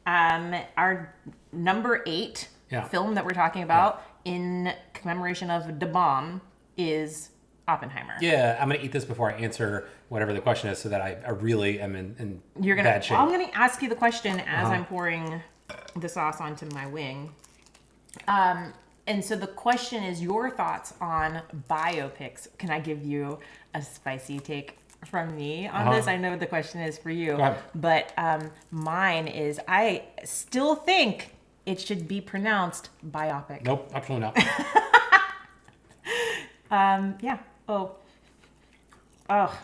Speaker 1: our number 8
Speaker 2: Yeah.
Speaker 1: film that we're talking about in commemoration of Da Bomb is Oppenheimer.
Speaker 2: Yeah, I'm going to eat this before I answer whatever the question is so that I really am in bad shape.
Speaker 1: I'm going to ask you the question as I'm pouring the sauce onto my wing. And so the question is your thoughts on biopics. Can I give you a spicy take from me on this? I know the question is for you,
Speaker 2: Go ahead.
Speaker 1: but mine is I still think it should be pronounced biopic.
Speaker 2: Nope, absolutely not.
Speaker 1: Yeah. Oh, Oh,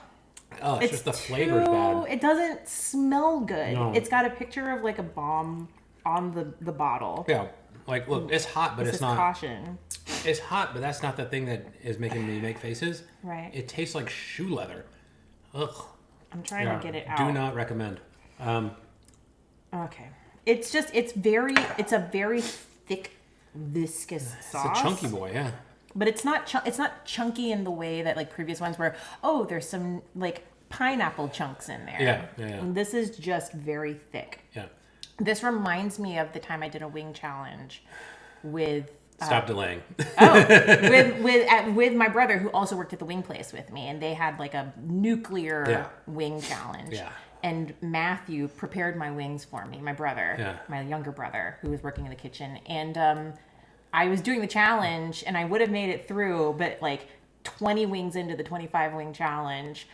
Speaker 2: Oh, it's just the flavor's bad.
Speaker 1: It doesn't smell good.
Speaker 2: No.
Speaker 1: It's got a picture of like a bomb on the bottle.
Speaker 2: Yeah, like look, it's hot, but
Speaker 1: This
Speaker 2: it's
Speaker 1: is
Speaker 2: not.
Speaker 1: caution.
Speaker 2: It's hot, but that's not the thing that is making me make faces.
Speaker 1: Right.
Speaker 2: It tastes like shoe leather. Ugh.
Speaker 1: I'm trying to get it out.
Speaker 2: Do not recommend.
Speaker 1: Okay. It's a very thick, viscous sauce.
Speaker 2: It's a chunky boy, yeah.
Speaker 1: But it's not chunky in the way that like previous ones where, oh, there's some like pineapple chunks in there.
Speaker 2: Yeah.
Speaker 1: And this is just very thick.
Speaker 2: Yeah.
Speaker 1: This reminds me of the time I did a wing challenge with
Speaker 2: Stop delaying.
Speaker 1: with my brother who also worked at the wing place with me, and they had like a nuclear wing challenge.
Speaker 2: Yeah.
Speaker 1: And Matthew prepared my wings for me, my brother, my younger brother, who was working in the kitchen. And I was doing the challenge, and I would have made it through, but like 20 wings into the 25 wing challenge,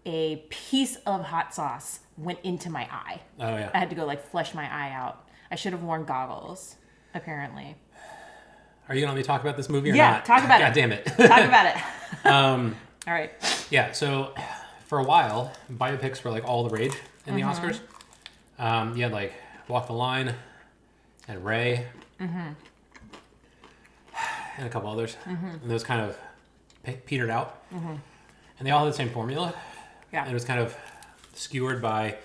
Speaker 1: a piece of hot sauce went into my eye.
Speaker 2: Oh, yeah.
Speaker 1: I had to go like flush my eye out. I should have worn goggles, apparently.
Speaker 2: Are you going to let me talk about this movie or
Speaker 1: Yeah,
Speaker 2: not?
Speaker 1: talk about
Speaker 2: God
Speaker 1: it.
Speaker 2: damn it.
Speaker 1: Talk about it. All right.
Speaker 2: Yeah, so for a while, biopics were like all the rage in the Oscars. You had like Walk the Line and Ray and a couple others. And those kind of petered out. And they all had the same formula.
Speaker 1: Yeah.
Speaker 2: And it was kind of skewered by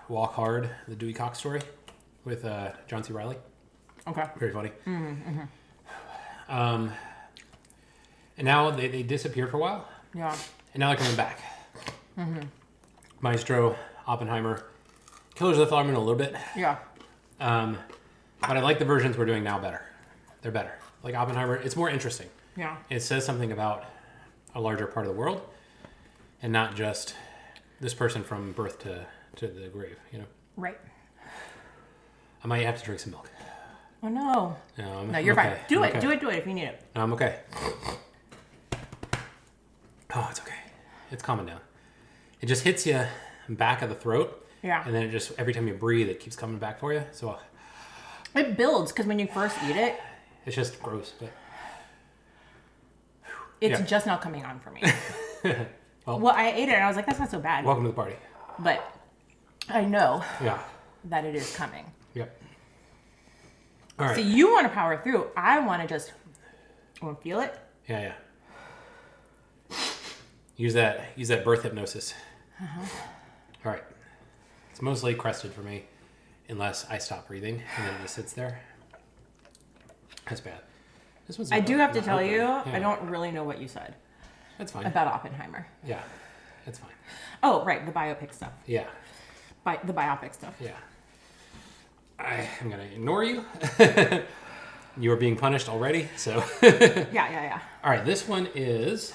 Speaker 2: Walk Hard, the Dewey Cox story with John C. Reilly.
Speaker 1: Okay.
Speaker 2: Very funny. And now they disappeared for a while.
Speaker 1: Yeah.
Speaker 2: And now they're coming back. Maestro, Oppenheimer, Killers of the Flower Moon a little bit.
Speaker 1: Yeah.
Speaker 2: But I like the versions we're doing now better. They're better. Like Oppenheimer, it's more interesting.
Speaker 1: Yeah.
Speaker 2: It says something about a larger part of the world and not just this person from birth to the grave, you know?
Speaker 1: Right.
Speaker 2: I might have to drink some milk.
Speaker 1: Oh no.
Speaker 2: No,
Speaker 1: You're
Speaker 2: okay.
Speaker 1: fine. Do
Speaker 2: I'm
Speaker 1: it.
Speaker 2: okay.
Speaker 1: Do it if you need it.
Speaker 2: No, I'm okay. Oh, it's okay. It's calming down. It just hits you back of the throat.
Speaker 1: Yeah.
Speaker 2: And then it just, every time you breathe, it keeps coming back for you. So
Speaker 1: It builds because when you first eat it,
Speaker 2: it's just gross. But
Speaker 1: it's
Speaker 2: Yeah.
Speaker 1: just now coming on for me.
Speaker 2: Well,
Speaker 1: I ate it and I was like, that's not so bad.
Speaker 2: welcome to the party.
Speaker 1: But I know
Speaker 2: Yeah.
Speaker 1: that it is coming.
Speaker 2: Yep. All right.
Speaker 1: So you want to power through. I want to feel it.
Speaker 2: Yeah. Use that birth hypnosis. All right. It's mostly crested for me, unless I stop breathing and then it just sits there. That's bad. This one's
Speaker 1: I do have to
Speaker 2: not
Speaker 1: tell
Speaker 2: open.
Speaker 1: you,
Speaker 2: Yeah.
Speaker 1: I don't really know what you said
Speaker 2: That's fine.
Speaker 1: about Oppenheimer.
Speaker 2: Yeah. That's fine.
Speaker 1: Oh, right, the biopic stuff.
Speaker 2: Yeah.
Speaker 1: The biopic stuff.
Speaker 2: Yeah. I'm gonna ignore you. You are being punished already. So.
Speaker 1: Yeah.
Speaker 2: All right. This one is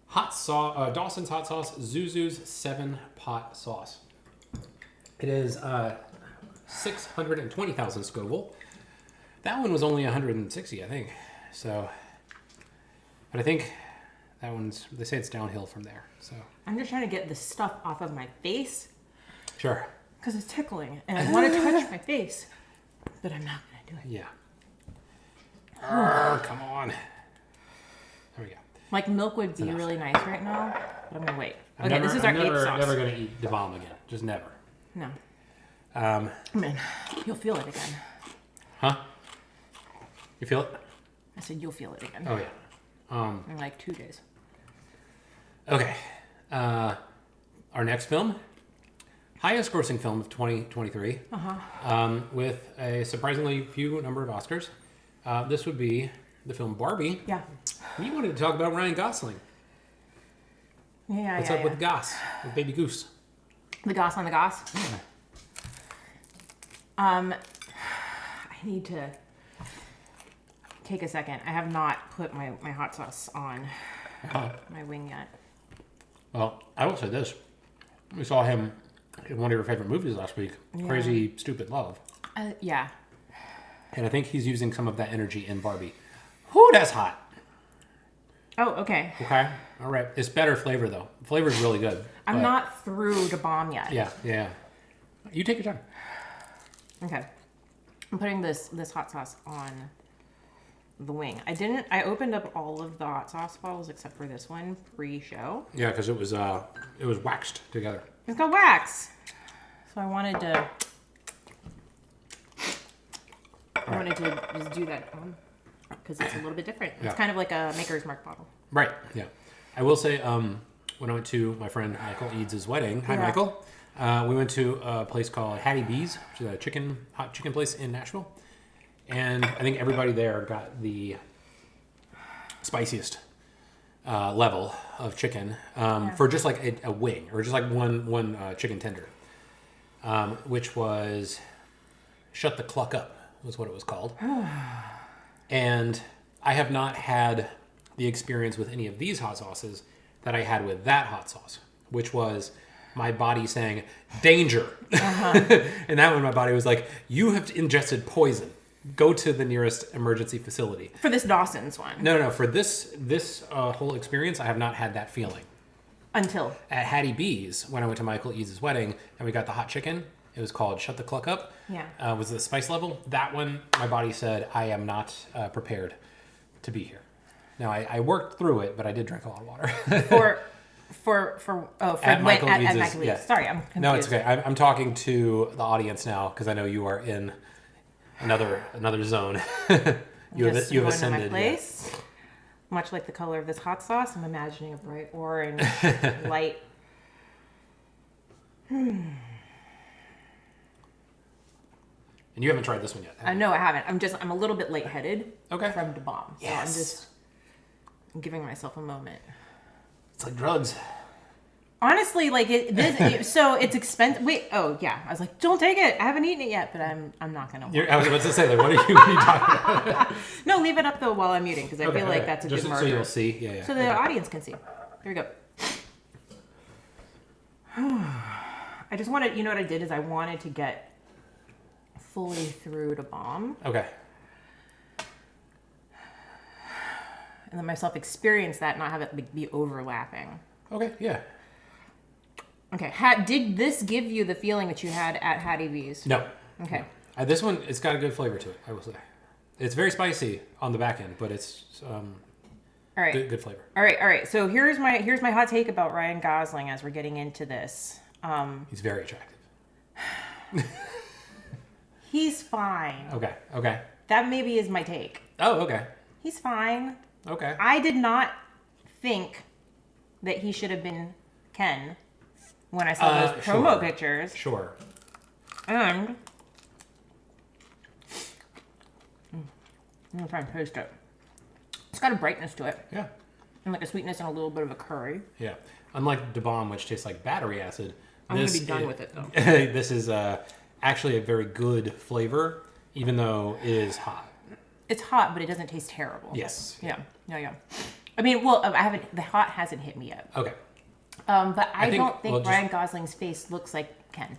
Speaker 2: hot sauce. Dawson's hot sauce. Zuzu's 7-pot sauce. It is 620,000 Scoville. That one was only 160, I think. So, but I think that one's. They say it's downhill from there. So.
Speaker 1: I'm just trying to get the stuff off of my face
Speaker 2: Sure.
Speaker 1: because it's tickling and I want to touch my face, but I'm not going to do it.
Speaker 2: Yeah. Come on. There we go.
Speaker 1: Like milk would be
Speaker 2: enough.
Speaker 1: really nice right now, but I'm going to wait. Okay,
Speaker 2: Never-
Speaker 1: this is our
Speaker 2: I'm never,
Speaker 1: eighth sauce.
Speaker 2: never gonna eat the bomb again. Just never.
Speaker 1: No. I mean, you'll feel it again.
Speaker 2: Huh? You feel it?
Speaker 1: I said you'll feel it again.
Speaker 2: Oh yeah.
Speaker 1: In like 2 days.
Speaker 2: Okay. Our next film, highest grossing film of 2023, with a surprisingly few number of Oscars. This would be the film Barbie.
Speaker 1: Yeah.
Speaker 2: You wanted to talk about Ryan Gosling.
Speaker 1: Yeah.
Speaker 2: What's up with Goss, with Baby Goose?
Speaker 1: The goss on the goss? I need to take a second. I have not put my hot sauce on my wing yet.
Speaker 2: Well, I will say this. We saw him in one of your favorite movies last week, Crazy Stupid Love.
Speaker 1: Yeah.
Speaker 2: And I think he's using some of that energy in Barbie. Whew, that's hot.
Speaker 1: Oh, okay.
Speaker 2: Okay. All right. It's better flavor, though. Flavor's really good.
Speaker 1: I'm
Speaker 2: but-
Speaker 1: not through the bomb yet.
Speaker 2: Yeah. You take your time.
Speaker 1: Okay. I'm putting this hot sauce on the wing. I opened up all of the hot sauce bottles except for this one pre-show.
Speaker 2: Yeah, because it was waxed together.
Speaker 1: It's got wax. So I wanted to just do that because it's a little bit different. It's kind of like a Maker's Mark bottle.
Speaker 2: Right. Yeah. I will say, when I went to my friend Michael Eads' wedding, hi Michael, we went to a place called Hattie B's, which is a hot chicken place in Nashville, and I think everybody there got the spiciest level of chicken for just like a wing or just like one chicken tender, which was Shut the Cluck Up was what it was called. And I have not had the experience with any of these hot sauces that I had with that hot sauce, which was my body saying, danger. And that one, my body was like, you have ingested poison. Go to the nearest emergency facility.
Speaker 1: For this Dawson's one.
Speaker 2: No. For this whole experience, I have not had that feeling.
Speaker 1: Until?
Speaker 2: At Hattie B's, when I went to Michael Eads' wedding, and we got the hot chicken, it was called Shut the Cluck Up.
Speaker 1: Yeah. Was
Speaker 2: the spice level. That one, my body said, I am not prepared to be here. Now, I worked through it, but I did drink a lot of water.
Speaker 1: At
Speaker 2: Michael Eads'.
Speaker 1: Michael Eads.
Speaker 2: Yeah.
Speaker 1: Sorry, I'm confused.
Speaker 2: No, it's okay. I'm talking to the audience now because I know you are in another zone. you have ascended.
Speaker 1: To my place. Yeah. Much like the color of this hot sauce, I'm imagining a bright orange light.
Speaker 2: And you haven't tried this one yet.
Speaker 1: No, I haven't. I'm a little bit lightheaded.
Speaker 2: Okay.
Speaker 1: From the bomb. So
Speaker 2: yes.
Speaker 1: I'm just giving myself a moment.
Speaker 2: It's like drugs.
Speaker 1: Honestly, like so it's expensive. Wait, oh yeah. I was like, don't take it. I haven't eaten it yet, but I'm not gonna.
Speaker 2: I was about to say, like, what are you talking about?
Speaker 1: No, leave it up though while I'm muting because I feel like that's a good marker.
Speaker 2: So you'll see. Yeah.
Speaker 1: So the audience can see. Here we go. I just wanted. You know what I did is I wanted to get fully through to bomb.
Speaker 2: Okay.
Speaker 1: And then myself experience that, not have it be overlapping.
Speaker 2: Okay, yeah.
Speaker 1: Okay, did this give you the feeling that you had at Hattie B's?
Speaker 2: No.
Speaker 1: Okay.
Speaker 2: No. This one, it's got a good flavor to it, I will say. It's very spicy on the back end, but it's
Speaker 1: all right.
Speaker 2: Good flavor.
Speaker 1: All right. So here's my hot take about Ryan Gosling as we're getting into this.
Speaker 2: He's very attractive.
Speaker 1: He's fine.
Speaker 2: Okay.
Speaker 1: That maybe is my take.
Speaker 2: Oh, okay.
Speaker 1: He's fine.
Speaker 2: Okay.
Speaker 1: I did not think that he should have been Ken when I saw those promo pictures.
Speaker 2: Sure.
Speaker 1: And I'm gonna try and taste it. It's got a brightness to it.
Speaker 2: Yeah.
Speaker 1: And like a sweetness and a little bit of a curry.
Speaker 2: Yeah. Unlike Da Bomb, which tastes like battery acid.
Speaker 1: I'm gonna be done with it though.
Speaker 2: This is actually a very good flavor, even though it is hot.
Speaker 1: It's hot, but it doesn't taste terrible.
Speaker 2: Yes.
Speaker 1: Yeah. I mean, well, the hot hasn't hit me yet.
Speaker 2: Okay.
Speaker 1: But I don't think Ryan Gosling's face looks like Ken.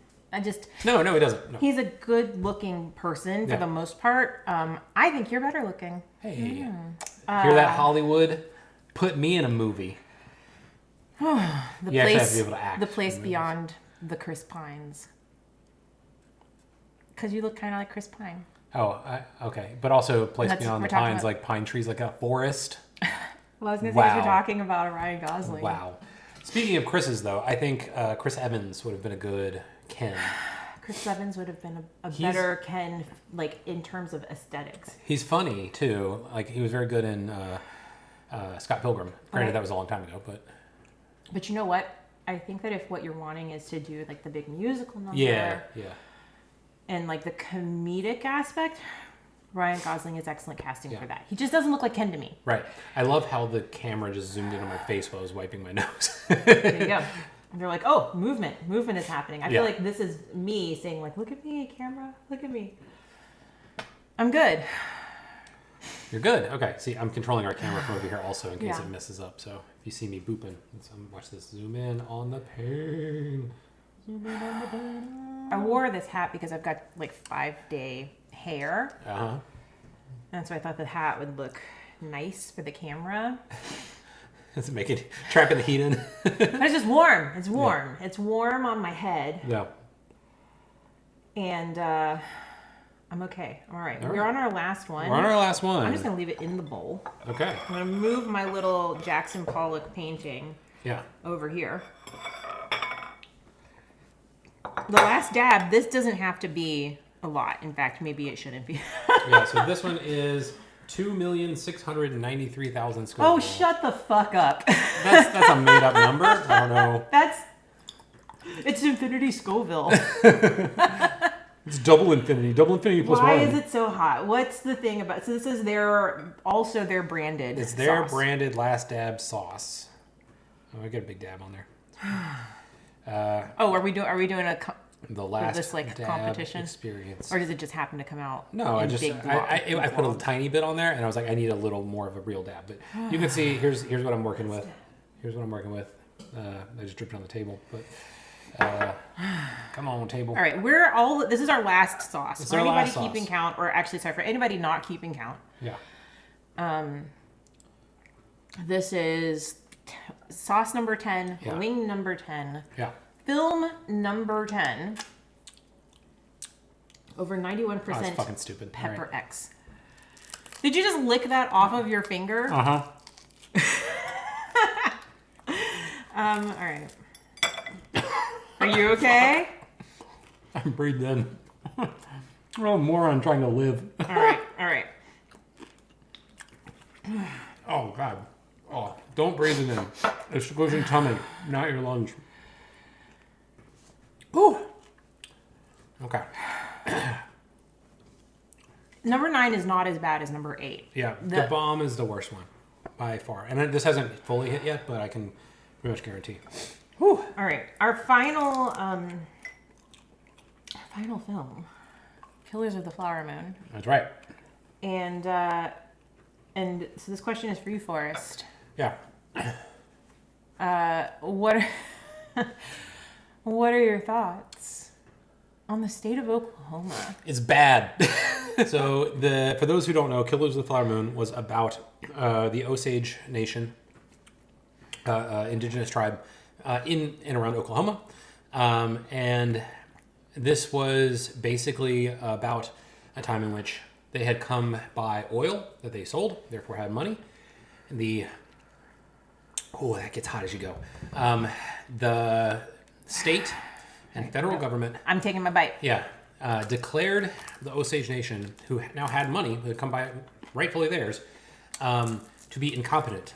Speaker 2: No, it doesn't. No.
Speaker 1: He's a good-looking person for the most part. I think you're better looking.
Speaker 2: Hey, hear that, Hollywood? Put me in a movie.
Speaker 1: The place beyond the Chris Pines. Because you look kind of like Chris Pine.
Speaker 2: Oh, okay. But also a place beyond the pines, like pine trees, like a forest.
Speaker 1: Well, I was going to say, we're talking about Ryan Gosling.
Speaker 2: Wow. Speaking of Chris's, though, I think Chris Evans would have been a good Ken.
Speaker 1: Chris Evans would have been a better Ken, like, in terms of aesthetics.
Speaker 2: He's funny, too. Like, he was very good in Scott Pilgrim. Granted, that was a long time ago, but...
Speaker 1: But you know what? I think that if what you're wanting is to do, like, the big musical number...
Speaker 2: Yeah.
Speaker 1: And, like, the comedic aspect, Ryan Gosling is excellent casting for that. He just doesn't look like Ken to me.
Speaker 2: Right. I love how the camera just zoomed in on my face while I was wiping my nose.
Speaker 1: There you go. And they're like, oh, movement is happening. I feel like this is me saying, like, look at me, camera, look at me. I'm good.
Speaker 2: You're good. Okay. See, I'm controlling our camera from over here also in case it messes up. So if you see me booping, watch this. Zoom in on the pain.
Speaker 1: I wore this hat because I've got like 5-day hair.
Speaker 2: Uh-huh.
Speaker 1: And so I thought the hat would look nice for the camera.
Speaker 2: Does it make it trapping the heat in?
Speaker 1: But it's just warm. It's warm. Yeah. It's warm on my head.
Speaker 2: Yeah.
Speaker 1: And I'm okay. All right.
Speaker 2: All
Speaker 1: We're
Speaker 2: right.
Speaker 1: on our last one.
Speaker 2: We're on our last one.
Speaker 1: I'm just going to leave it in the bowl.
Speaker 2: Okay.
Speaker 1: I'm going to move my little Jackson Pollock painting over here. The last dab, this doesn't have to be a lot. In fact, maybe it shouldn't be.
Speaker 2: Yeah, so this one is 2,693,000 Scoville.
Speaker 1: Oh, shut the fuck up.
Speaker 2: That's a made-up number. I don't know.
Speaker 1: It's Infinity Scoville.
Speaker 2: It's double infinity plus
Speaker 1: Why
Speaker 2: 1.
Speaker 1: is it so hot? What's the thing about? So this is their branded.
Speaker 2: It's their
Speaker 1: sauce.
Speaker 2: branded last dab sauce. Oh, I got a big dab on there.
Speaker 1: Are we doing
Speaker 2: the last
Speaker 1: this like
Speaker 2: dab
Speaker 1: competition
Speaker 2: experience?
Speaker 1: or does it just happen to come out?
Speaker 2: No,
Speaker 1: in
Speaker 2: I just
Speaker 1: big
Speaker 2: I put a tiny bit on there, and I was like, I need a little more of a real dab. But you can see here's what I'm working with. Here's what I'm working with. I just dripped it on the table, but. Come on, table.
Speaker 1: All right, this is our last sauce.
Speaker 2: It's
Speaker 1: for
Speaker 2: our
Speaker 1: anybody
Speaker 2: last sauce.
Speaker 1: keeping count, or actually, sorry, for anybody not keeping count.
Speaker 2: Yeah.
Speaker 1: This is sauce number 10, wing number 10, film number 10, over 91%
Speaker 2: that's fucking stupid.
Speaker 1: pepper X. Did you just lick that off of your finger?
Speaker 2: Uh-huh.
Speaker 1: All right. Are you okay?
Speaker 2: I'm breathing in. Oh, moron trying to live.
Speaker 1: All right.
Speaker 2: Oh, God. Oh, don't breathe it in. It goes in your tummy, not your lungs. Ooh. Okay.
Speaker 1: Number 9 is not as bad as number 8.
Speaker 2: Yeah, the bomb is the worst one by far. And this hasn't fully hit yet, but I can pretty much guarantee.
Speaker 1: Whew. All right, our final film, Killers of the Flower Moon.
Speaker 2: That's right.
Speaker 1: And so this question is for you, Forrest.
Speaker 2: Yeah.
Speaker 1: What are your thoughts on the state of Oklahoma?
Speaker 2: It's bad. So for those who don't know, Killers of the Flower Moon was about the Osage Nation, indigenous tribe in and around Oklahoma, and this was basically about a time in which they had come by oil that they sold, therefore had money. And that gets hot as you go. The state and federal government.
Speaker 1: I'm taking my bite.
Speaker 2: Yeah. Declared the Osage Nation, who now had money, who had come by, rightfully theirs, to be incompetent.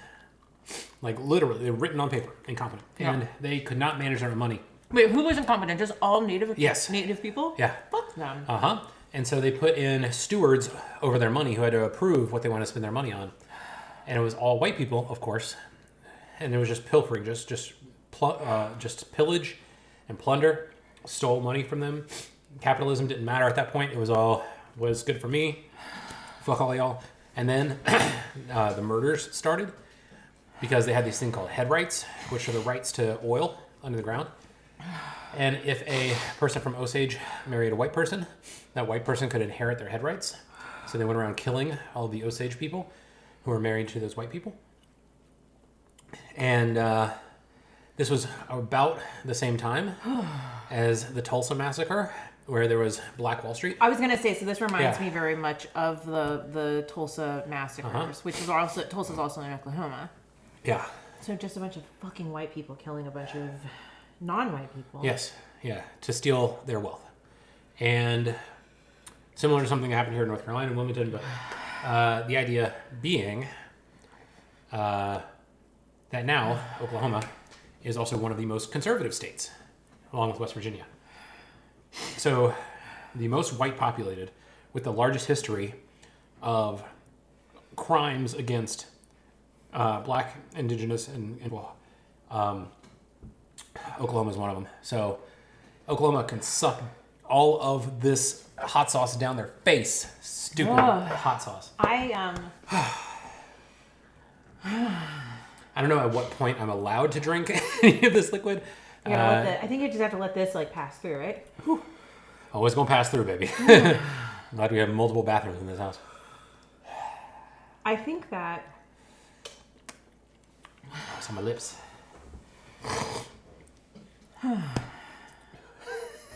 Speaker 2: Like literally, they're written on paper, incompetent.
Speaker 1: Yeah.
Speaker 2: And they could not manage their own money.
Speaker 1: Wait, who was incompetent? Just all native?
Speaker 2: Yes.
Speaker 1: Native people?
Speaker 2: Yeah.
Speaker 1: Fuck them.
Speaker 2: Uh-huh. And so they put in stewards over their money who had to approve what they wanted to spend their money on. And it was all white people, of course. And it was just pilfering, just pillage and plunder. Stole money from them. Capitalism didn't matter at that point. It was all, was good for me. Fuck all y'all. And then the murders started because they had this thing called head rights, which are the rights to oil under the ground. And if a person from Osage married a white person, that white person could inherit their head rights. So they went around killing all the Osage people who were married to those white people. And this was about the same time as the Tulsa Massacre, where there was Black Wall Street.
Speaker 1: I was gonna say, so this reminds me very much of the Tulsa massacres, which is also Tulsa's also in Oklahoma.
Speaker 2: Yeah.
Speaker 1: So just a bunch of fucking white people killing a bunch of non-white people.
Speaker 2: Yes. Yeah. To steal their wealth. And similar to something that happened here in North Carolina, in Wilmington, but the idea being that now Oklahoma is also one of the most conservative states, along with West Virginia. So the most white populated, with the largest history of crimes against Black, Indigenous, and Oklahoma is one of them. So Oklahoma can suck all of this hot sauce down their face. Stupid hot sauce.
Speaker 1: I
Speaker 2: don't know at what point I'm allowed to drink any of this liquid.
Speaker 1: I think you just have to let this pass through, right?
Speaker 2: Oh, it's gonna pass through, baby. Glad we have multiple bathrooms in this house.
Speaker 1: I think that.
Speaker 2: Oh, it's on my lips.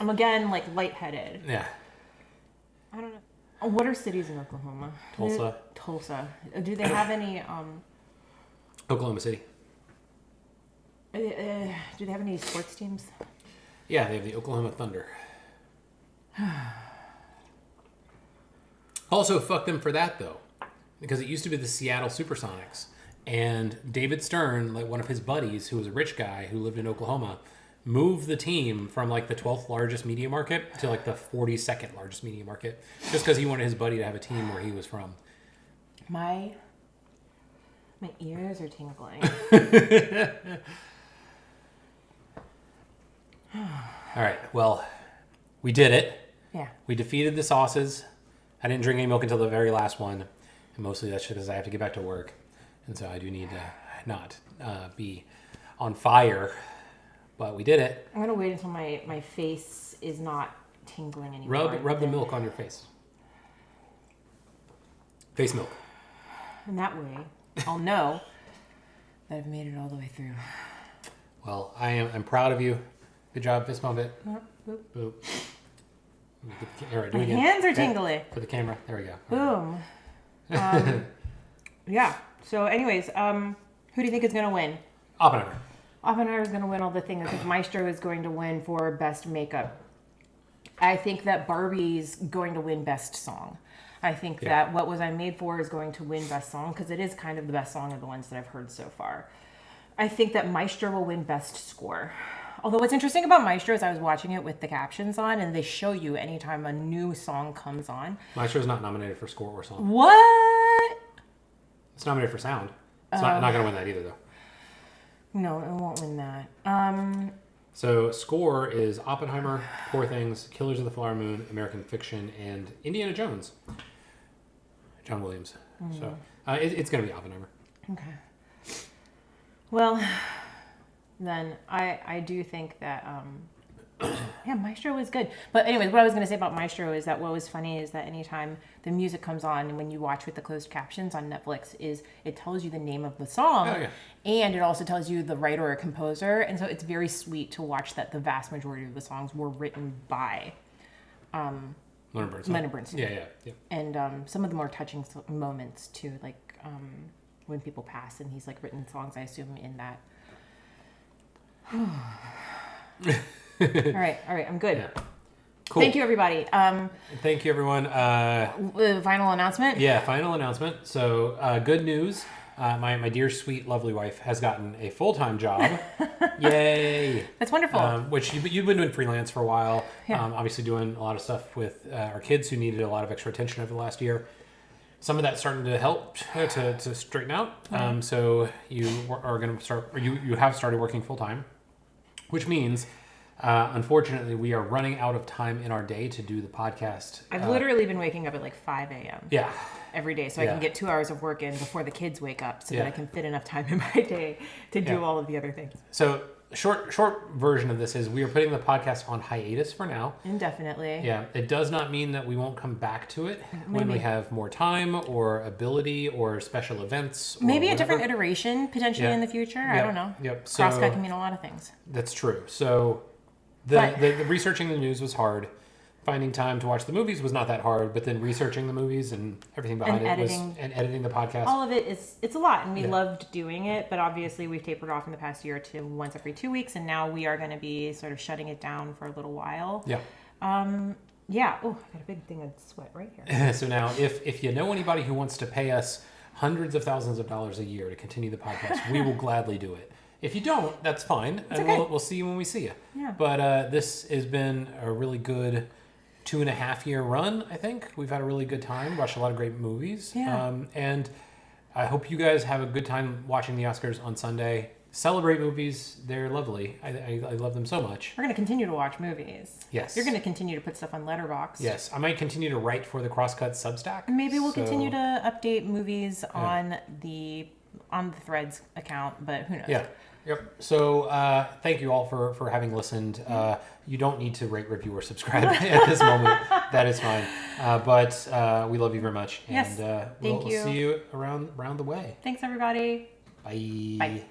Speaker 1: I'm again lightheaded.
Speaker 2: Yeah.
Speaker 1: I don't know. What are cities in Oklahoma?
Speaker 2: Tulsa.
Speaker 1: Tulsa. Do they have any?
Speaker 2: Oklahoma City.
Speaker 1: Do they have any sports teams?
Speaker 2: Yeah, they have the Oklahoma Thunder. Also, fuck them for that, though. Because it used to be the Seattle Supersonics. And David Stern, like one of his buddies, who was a rich guy who lived in Oklahoma, moved the team from like the 12th largest media market to like the 42nd largest media market. Just because he wanted his buddy to have a team where he was from.
Speaker 1: My ears are tingling.
Speaker 2: All right, well, we did it.
Speaker 1: Yeah.
Speaker 2: We defeated the sauces. I didn't drink any milk until the very last one. And mostly that's because I have to get back to work. And so I do need to not be on fire. But we did it.
Speaker 1: I'm going to wait until my face is not tingling anymore.
Speaker 2: Rub the milk on your face. Face milk.
Speaker 1: And that way, I'll know that I've made it all the way through.
Speaker 2: Well, I'm proud of you. Good job, fist bump it.
Speaker 1: Boop.
Speaker 2: Boop. All right, do
Speaker 1: My
Speaker 2: it again.
Speaker 1: hands are
Speaker 2: Okay.
Speaker 1: tingly.
Speaker 2: For the camera. There we go.
Speaker 1: Boom. Yeah. So anyways, who do you think is going to win?
Speaker 2: Oppenheimer.
Speaker 1: Oppenheimer is going to win all the things. I think Maestro is going to win for best makeup. I think that Barbie's going to win best song. I think that What Was I Made For is going to win best song because it is kind of the best song of the ones that I've heard so far. I think that Maestro will win best score. Although what's interesting about Maestro is I was watching it with the captions on and they show you anytime a new song comes on.
Speaker 2: Maestro is not nominated for score or song.
Speaker 1: What?
Speaker 2: It's nominated for sound. It's not going to win that either, though.
Speaker 1: No, it won't win that.
Speaker 2: So score is Oppenheimer, Poor Things, Killers of the Flower Moon, American Fiction, and Indiana Jones. John Williams. So it's going to be Oppenheimer.
Speaker 1: Okay. Well, then I do think that yeah, Maestro was good. But anyways, what I was going to say about Maestro is that what was funny is that anytime the music comes on and when you watch with the closed captions on Netflix is it tells you the name of the song and it also tells you the writer or composer. And so it's very sweet to watch that the vast majority of the songs were written by
Speaker 2: Leonard Bernstein. Yeah.
Speaker 1: And some of the more touching moments too, like when people pass and he's like written songs, I assume, in that. All right, I'm good.
Speaker 2: Yeah. Cool.
Speaker 1: Thank you, everybody.
Speaker 2: Thank you, everyone.
Speaker 1: The final announcement?
Speaker 2: Yeah, final announcement. So, good news. My dear, sweet, lovely wife has gotten a full-time job. Yay!
Speaker 1: That's wonderful.
Speaker 2: Which you've been doing freelance for a while.
Speaker 1: Yeah.
Speaker 2: Obviously doing a lot of stuff with our kids who needed a lot of extra attention over the last year. Some of that's starting to help to straighten out. So you are going to start, or you have started working full-time, which means... unfortunately, we are running out of time in our day to do the podcast.
Speaker 1: I've literally been waking up at like 5 a.m.
Speaker 2: Yeah.
Speaker 1: Every day, so I can get 2 hours of work in before the kids wake up, so that I can fit enough time in my day to do all of the other things.
Speaker 2: So, short version of this is we are putting the podcast on hiatus for now.
Speaker 1: Indefinitely.
Speaker 2: Yeah. It does not mean that we won't come back to it when we have more time or ability or special events. Or
Speaker 1: maybe
Speaker 2: whatever.
Speaker 1: a different iteration potentially in the future. I don't know.
Speaker 2: Yep. So,
Speaker 1: Crosscut can mean a lot of things.
Speaker 2: That's true. So... The researching the news was hard. Finding time to watch the movies was not that hard, but then researching the movies and everything behind and editing the podcast.
Speaker 1: All of it it's a lot, and we loved doing it, but obviously we've tapered off in the past year to once every 2 weeks, and now we are going to be sort of shutting it down for a little while.
Speaker 2: Yeah.
Speaker 1: Yeah. Oh, I got a big thing of sweat right here.
Speaker 2: So now, if you know anybody who wants to pay us hundreds of thousands of dollars a year to continue the podcast, we will gladly do it. If you don't, that's fine, and
Speaker 1: okay.
Speaker 2: we'll see you when we see you.
Speaker 1: Yeah.
Speaker 2: But this has been a really good 2.5 year run, I think. We've had a really good time, watched a lot of great movies.
Speaker 1: Yeah.
Speaker 2: And I hope you guys have a good time watching the Oscars on Sunday. Celebrate movies. They're lovely. I love them so much.
Speaker 1: We're going to continue to watch movies.
Speaker 2: Yes.
Speaker 1: You're going to continue to put stuff on Letterboxd.
Speaker 2: Yes. I might continue to write for the Crosscut Substack.
Speaker 1: Maybe we'll continue to update movies on the Threads account, but who knows?
Speaker 2: Yeah. Yep. So thank you all for having listened. You don't need to rate, review, or subscribe at this moment. That is fine. But we love you very much. And
Speaker 1: Yes. Thank you.
Speaker 2: We'll see you around the way.
Speaker 1: Thanks, everybody.
Speaker 2: Bye.
Speaker 1: Bye.